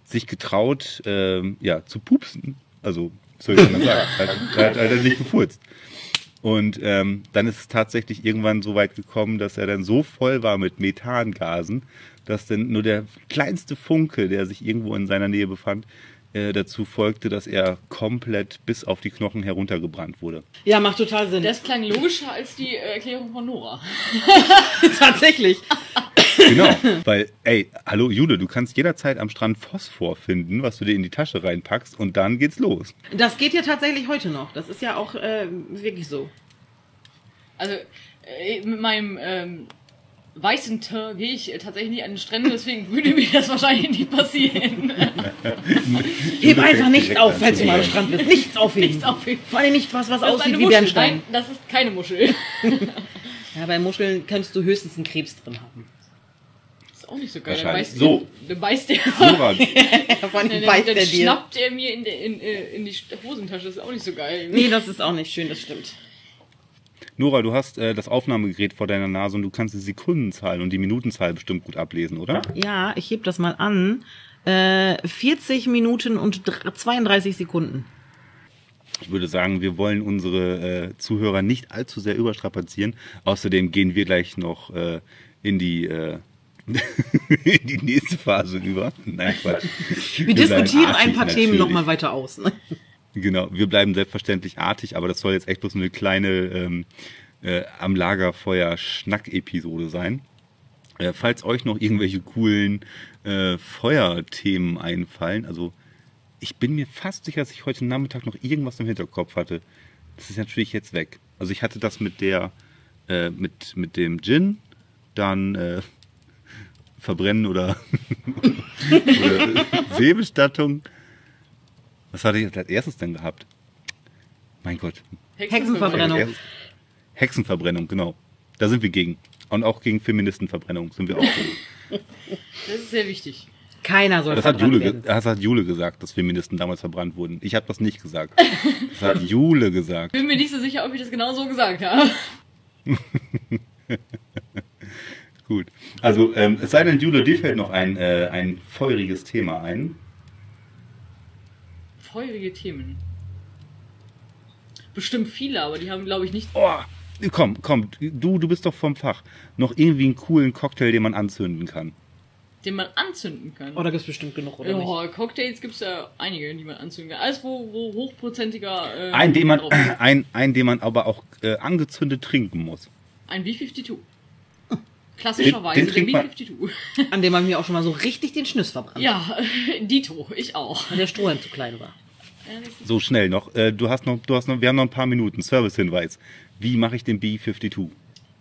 sich getraut, zu pupsen. Also, soll ich mal sagen, er hat nicht gefurzt. Und dann ist es tatsächlich irgendwann so weit gekommen, dass er dann so voll war mit Methangasen, dass dann nur der kleinste Funke, der sich irgendwo in seiner Nähe befand, dazu folgte, dass er komplett bis auf die Knochen heruntergebrannt wurde. Ja, macht total Sinn. Das klang logischer als die Erklärung von Nora. Tatsächlich. Genau, weil, hallo Jule, du kannst jederzeit am Strand Phosphor finden, was du dir in die Tasche reinpackst und dann geht's los. Das geht ja tatsächlich heute noch. Das ist ja auch wirklich so. Also mit meinem weißen Teint gehe ich tatsächlich nicht an den Strände, deswegen würde mir das wahrscheinlich nicht passieren. Heb einfach nichts auf, falls du mal am Strand bist. Nichts aufheben. Nichts aufheben. Vor allem nicht was aussieht wie Muschel. Bernstein. Nein, das ist keine Muschel. Ja, bei Muscheln kannst du höchstens einen Krebs drin haben. Das ist auch nicht so geil. Dann beißt der. Von ihm beißt dann der dir. schnappt er mir in die Hosentasche. Das ist auch nicht so geil. Nee, das ist auch nicht schön, das stimmt. Nora, du hast das Aufnahmegerät vor deiner Nase und du kannst die Sekundenzahl und die Minutenzahl bestimmt gut ablesen, oder? Ja, ich heb das mal an. 40 Minuten und 32 Sekunden. Ich würde sagen, wir wollen unsere Zuhörer nicht allzu sehr überstrapazieren. Außerdem gehen wir gleich noch in die in die nächste Phase über. Nein, Quatsch. Wir diskutieren ein paar Themen nochmal weiter aus. Ne? Genau, wir bleiben selbstverständlich artig, aber das soll jetzt echt bloß eine kleine am Lagerfeuer Schnack-Episode sein. Falls euch noch irgendwelche coolen Feuerthemen einfallen, also ich bin mir fast sicher, dass ich heute Nachmittag noch irgendwas im Hinterkopf hatte. Das ist natürlich jetzt weg. Also ich hatte das mit der mit dem Gin, dann Verbrennen oder Seebestattung. Was hatte ich als erstes denn gehabt? Mein Gott. Hexenverbrennung. Hexenverbrennung, genau. Da sind wir gegen. Und auch gegen Feministenverbrennung sind wir auch gegen. Das ist sehr wichtig. Keiner soll das verbrannt werden. Das hat Jule gesagt, dass Feministen damals verbrannt wurden. Ich habe das nicht gesagt. Das hat Jule gesagt. Ich bin mir nicht so sicher, ob ich das genau so gesagt habe. Gut. Also, es sei denn, Jule, dir fällt noch ein feuriges Thema ein. Feurige Themen. Bestimmt viele, aber die haben, glaube ich, nicht... Oh, komm, du bist doch vom Fach. Noch irgendwie einen coolen Cocktail, den man anzünden kann. Den man anzünden kann. Oh, da gibt es bestimmt genug, oder nicht? Ja, Cocktails gibt es ja einige, die man anzünden kann. Alles, wo hochprozentiger... Einen, den man aber auch angezündet trinken muss. Ein B-52. Klassischerweise den der B-52. An dem haben wir auch schon mal so richtig den Schnüss verbrannt. Ja, Dito, ich auch. Weil der Strohhalm zu klein war. So schnell noch. Wir haben noch ein paar Minuten. Servicehinweis. Wie mache ich den B-52?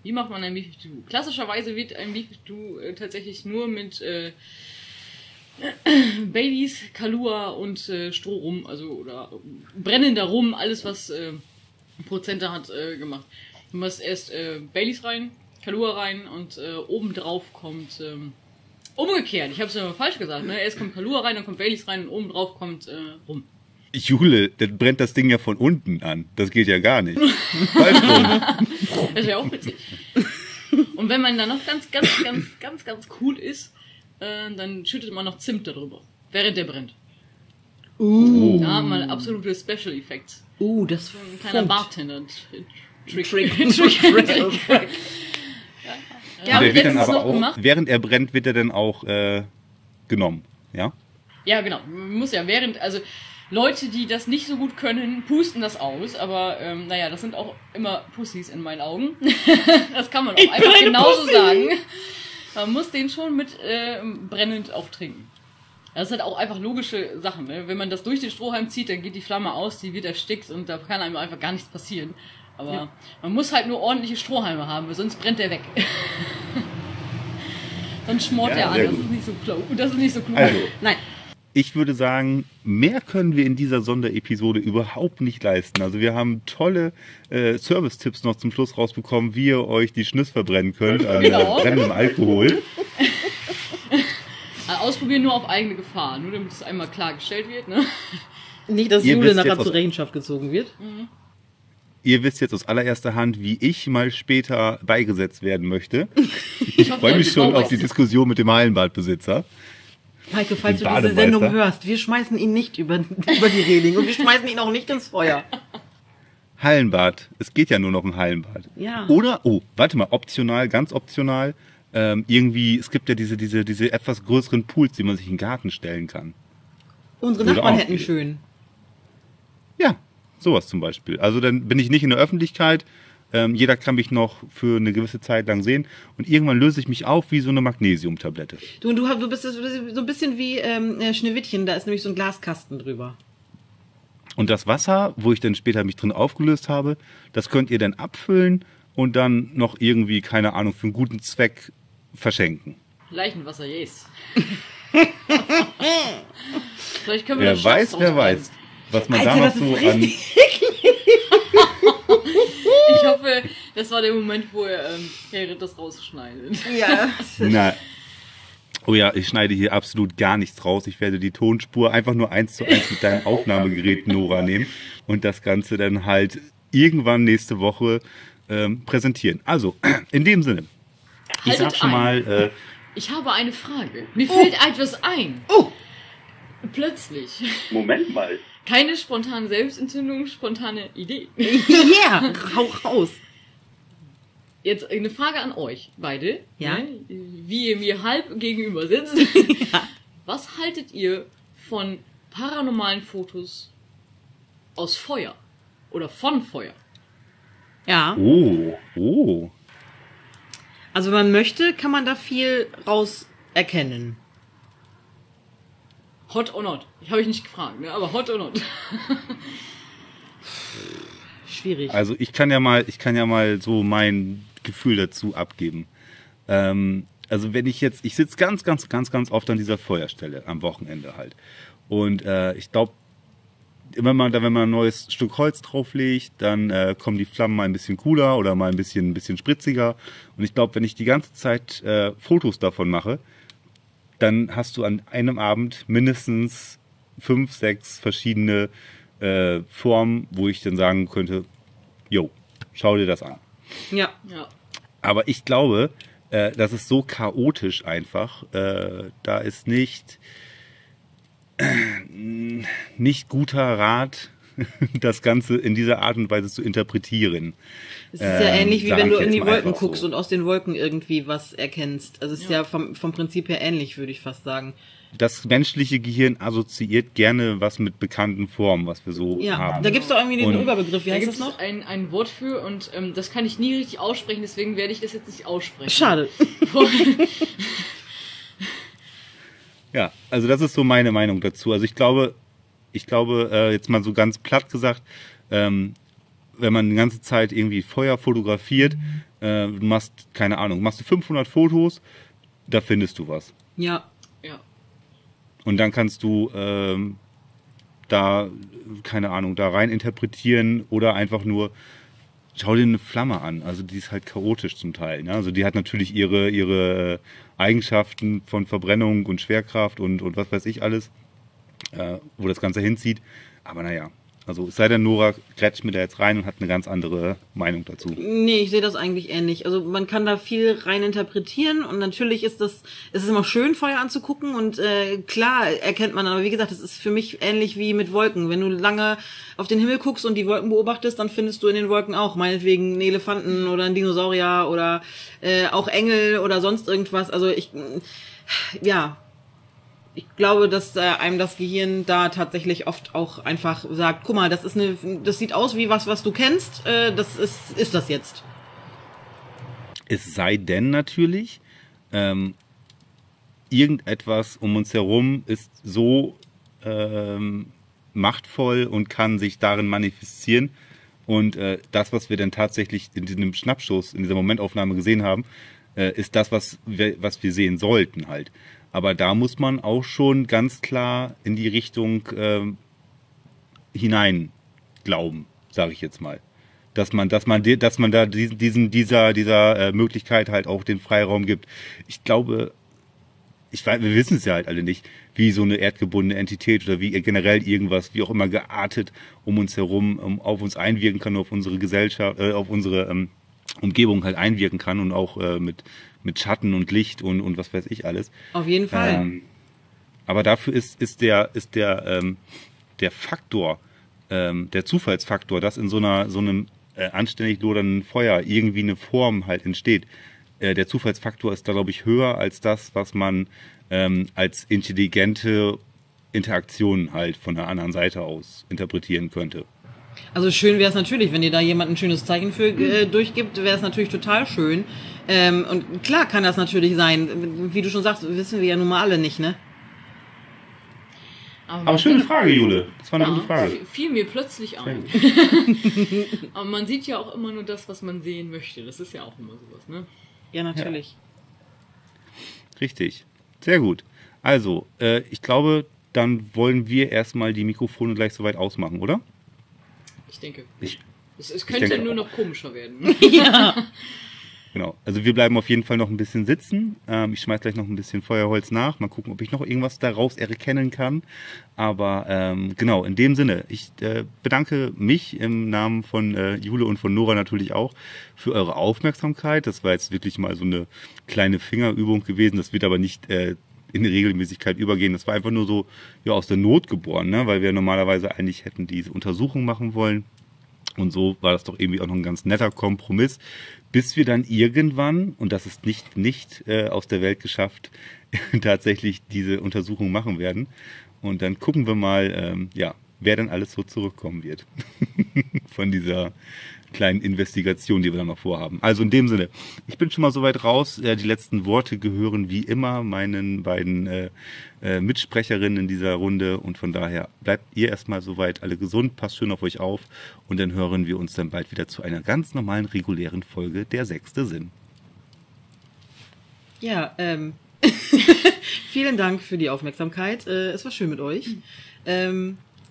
Wie macht man ein B-52? Klassischerweise wird ein B-52 tatsächlich nur mit Baileys, Kahlua und Strohrum, also oder brennender Rum, alles was Prozente hat, gemacht. Du machst erst Baileys rein, Kahlua rein und obendrauf kommt umgekehrt. Ich habe es ja falsch gesagt. Ne? Erst kommt Kahlua rein, dann kommt Baileys rein und obendrauf kommt Rum. Jule, dann brennt das Ding ja von unten an. Das geht ja gar nicht. Falsch rum. Das wäre auch witzig. Und wenn man dann noch ganz cool ist, dann schüttet man noch Zimt darüber, während der brennt. Da hat man absolute Special Effects. Das ist ein kleiner Bartender-Trick. Ja, der wird dann aber auch, während er brennt, wird er dann auch genommen, ja? Ja, genau. Man muss ja also Leute, die das nicht so gut können, pusten das aus, aber naja, das sind auch immer Pussys in meinen Augen. Das kann man auch einfach genauso sagen. Man muss den schon mit brennend auftrinken. Das sind auch einfach logische Sachen. Ne? Wenn man das durch den Strohhalm zieht, dann geht die Flamme aus, die wird erstickt und da kann einem einfach gar nichts passieren. Aber man muss halt nur ordentliche Strohhalme haben, weil sonst brennt der weg. Dann schmort der an, das ist nicht so klug. Das ist nicht so klug. Also, nein. Ich würde sagen, mehr können wir in dieser Sonderepisode überhaupt nicht leisten. Also wir haben tolle Service-Tipps noch zum Schluss rausbekommen, wie ihr euch die Schnüss verbrennen könnt an brennendem Alkohol. Also ausprobieren nur auf eigene Gefahr, nur damit es einmal klargestellt wird. Ne? Nicht, dass Jule nachher zur Rechenschaft gezogen wird. Ihr wisst jetzt aus allererster Hand, wie ich mal später beigesetzt werden möchte. Ich freue mich schon auf die Diskussion mit dem Hallenbadbesitzer. Heike, falls du diese Sendung hörst, wir schmeißen ihn nicht über die Reling und wir schmeißen ihn auch nicht ins Feuer. Hallenbad. Es geht ja nur noch um Hallenbad. Ja. Oder, warte mal, optional, ganz optional, irgendwie, es gibt ja diese etwas größeren Pools, die man sich in den Garten stellen kann. Unsere Nachbarn hätten schön. Ja, sowas zum Beispiel. Also dann bin ich nicht in der Öffentlichkeit, jeder kann mich noch für eine gewisse Zeit lang sehen und irgendwann löse ich mich auf wie so eine Magnesiumtablette. Du bist so ein bisschen wie Schneewittchen, da ist nämlich so ein Glaskasten drüber. Und das Wasser, wo ich dann später mich drin aufgelöst habe, das könnt ihr dann abfüllen und dann noch irgendwie, keine Ahnung, für einen guten Zweck verschenken. Leichenwasser, yes. Vielleicht können wir wer weiß, was man da noch so an... Ich hoffe, das war der Moment, wo Herr das rausschneidet. Ja. Na, oh ja, ich schneide hier absolut gar nichts raus. Ich werde die Tonspur einfach nur 1:1 mit deinem Aufnahmegerät, Nora, nehmen und das Ganze dann halt irgendwann nächste Woche präsentieren. Also, in dem Sinne. Ich sag schon mal... ich habe eine Frage. Mir fällt etwas ein. Oh! Plötzlich. Moment mal. Keine spontane Selbstentzündung, spontane Idee. Ja, hau raus. Jetzt eine Frage an euch beide, Ja. ne? Wie ihr mir halb gegenüber sitzt. Ja. Was haltet ihr von paranormalen Fotos aus Feuer oder von Feuer? Ja. Oh. Also wenn man möchte, kann man da viel raus erkennen. Hot or not? Ich habe ich nicht gefragt, ne? Aber hot or not? Schwierig. Also ich kann ja mal so mein Gefühl dazu abgeben. Also wenn ich sitze ganz oft an dieser Feuerstelle am Wochenende halt. Und ich glaube, wenn man ein neues Stück Holz drauflegt, dann kommen die Flammen mal ein bisschen cooler oder mal ein bisschen spritziger. Und ich glaube, wenn ich die ganze Zeit Fotos davon mache, dann hast du an einem Abend mindestens 5, 6 verschiedene Formen, wo ich dann sagen könnte, jo, schau dir das an. Ja. Ja. Aber ich glaube, das ist so chaotisch einfach. Da ist nicht guter Rat, das Ganze in dieser Art und Weise zu interpretieren. Es ist ja ähnlich, wie sag wenn du ich in jetzt die mal Wolken einfach guckst so. und aus den Wolken irgendwie was erkennst. Also es ist ja vom Prinzip her ähnlich, würde ich fast sagen. Das menschliche Gehirn assoziiert gerne was mit bekannten Formen, was wir so Ja, haben. da gibt's doch irgendwie den Und- Überbegriff. Wie Da heißt gibt das es noch? ein Wort für und das kann ich nie richtig aussprechen, deswegen werde ich das jetzt nicht aussprechen. Schade. Ja, also das ist so meine Meinung dazu. Also ich glaube, jetzt mal so ganz platt gesagt, wenn man die ganze Zeit irgendwie Feuer fotografiert, du machst, keine Ahnung, machst du 500 Fotos, da findest du was. Ja. Ja. Und dann kannst du da, keine Ahnung, da rein interpretieren oder einfach nur, schau dir eine Flamme an. Also die ist halt chaotisch zum Teil. Ne? Also die hat natürlich ihre Eigenschaften von Verbrennung und Schwerkraft und was weiß ich alles, wo das Ganze hinzieht. Aber naja, also es sei denn, Nora grätscht mir da jetzt rein und hat eine ganz andere Meinung dazu. Nee, ich sehe das eigentlich ähnlich. Also man kann da viel rein interpretieren und natürlich ist es immer schön, Feuer anzugucken und klar erkennt man, aber wie gesagt, das ist für mich ähnlich wie mit Wolken. Wenn du lange auf den Himmel guckst und die Wolken beobachtest, dann findest du in den Wolken auch meinetwegen einen Elefanten oder einen Dinosaurier oder auch Engel oder sonst irgendwas. Also ich glaube, dass einem das Gehirn da tatsächlich oft auch einfach sagt, guck mal, das sieht aus wie was du kennst, das ist das jetzt. Es sei denn natürlich, irgendetwas um uns herum ist so machtvoll und kann sich darin manifestieren. Und das, was wir dann tatsächlich in diesem Schnappschuss, in dieser Momentaufnahme gesehen haben, ist das, was wir sehen sollten halt. Aber da muss man auch schon ganz klar in die Richtung hinein glauben, sage ich jetzt mal. Dass man da dieser Möglichkeit halt auch den Freiraum gibt. Ich glaube, wir wissen es ja halt alle nicht, wie so eine erdgebundene Entität oder wie generell irgendwas, wie auch immer geartet um uns herum, auf uns einwirken kann, auf unsere Gesellschaft, auf unsere Umgebung halt einwirken kann und auch mit Schatten und Licht und was weiß ich alles. Auf jeden Fall. Aber dafür ist der Faktor, der Zufallsfaktor, dass in so einem anständig lodernden Feuer irgendwie eine Form halt entsteht. Der Zufallsfaktor ist da, glaube ich, höher als das, was man als intelligente Interaktion halt von der anderen Seite aus interpretieren könnte. Also schön wäre es natürlich, wenn dir da jemand ein schönes Zeichen für durchgibt, wäre es natürlich total schön. Und klar kann das natürlich sein. Wie du schon sagst, wissen wir ja nun mal alle nicht, ne? Aber schöne Frage, Jule. Das war eine gute Frage. Fiel mir plötzlich ein. Aber man sieht ja auch immer nur das, was man sehen möchte. Das ist ja auch immer sowas, ne? Ja, natürlich. Richtig. Sehr gut. Also, ich glaube, dann wollen wir erstmal die Mikrofone gleich soweit ausmachen, oder? Ich denke. Ich Es könnte denke nur auch. noch komischer werden. Ja. Genau. Also wir bleiben auf jeden Fall noch ein bisschen sitzen. Ich schmeiß gleich noch ein bisschen Feuerholz nach. Mal gucken, ob ich noch irgendwas daraus erkennen kann. Aber genau, in dem Sinne, ich bedanke mich im Namen von Jule und von Nora natürlich auch für eure Aufmerksamkeit. Das war jetzt wirklich mal so eine kleine Fingerübung gewesen. Das wird aber nicht in die Regelmäßigkeit übergehen. Das war einfach nur so ja, aus der Not geboren, ne? Weil wir normalerweise eigentlich hätten diese Untersuchung machen wollen. Und so war das doch irgendwie auch noch ein ganz netter Kompromiss, bis wir dann irgendwann, und das ist nicht aus der Welt geschafft, tatsächlich diese Untersuchung machen werden. Und dann gucken wir mal, wer dann alles so zurückkommen wird von dieser kleinen Investigation, die wir dann noch vorhaben. Also in dem Sinne, ich bin schon mal soweit raus. Die letzten Worte gehören wie immer meinen beiden Mitsprecherinnen in dieser Runde und von daher bleibt ihr erstmal soweit alle gesund, passt schön auf euch auf und dann hören wir uns dann bald wieder zu einer ganz normalen, regulären Folge Der sechste Sinn. Ja, vielen Dank für die Aufmerksamkeit. Es war schön mit euch.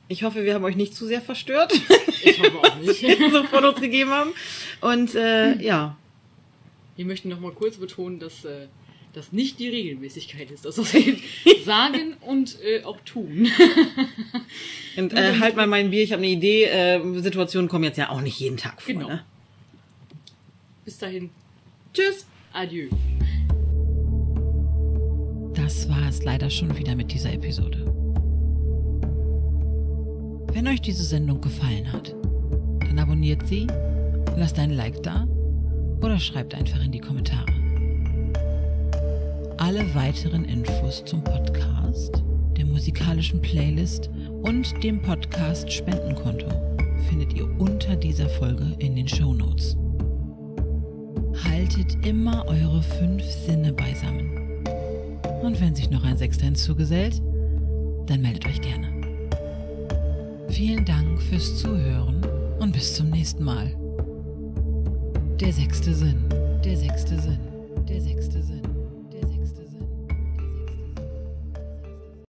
Ich hoffe, wir haben euch nicht zu sehr verstört. Ich hoffe auch nicht. so von uns gegeben haben. Und ja. Wir möchten noch mal kurz betonen, dass das nicht die Regelmäßigkeit ist. Das was wir sagen und auch tun. Und halt mal mein Bier, ich habe eine Idee. Situationen kommen jetzt ja auch nicht jeden Tag vor. Genau. Ne? Bis dahin. Tschüss. Adieu. Das war es leider schon wieder mit dieser Episode. Wenn euch diese Sendung gefallen hat, dann abonniert sie, lasst ein Like da oder schreibt einfach in die Kommentare. Alle weiteren Infos zum Podcast, der musikalischen Playlist und dem Podcast Spendenkonto findet ihr unter dieser Folge in den Shownotes. Haltet immer eure 5 Sinne beisammen. Und wenn sich noch ein 6. hinzugesellt, dann meldet euch gerne. Vielen Dank fürs Zuhören und bis zum nächsten Mal. Der sechste Sinn. Der sechste Sinn.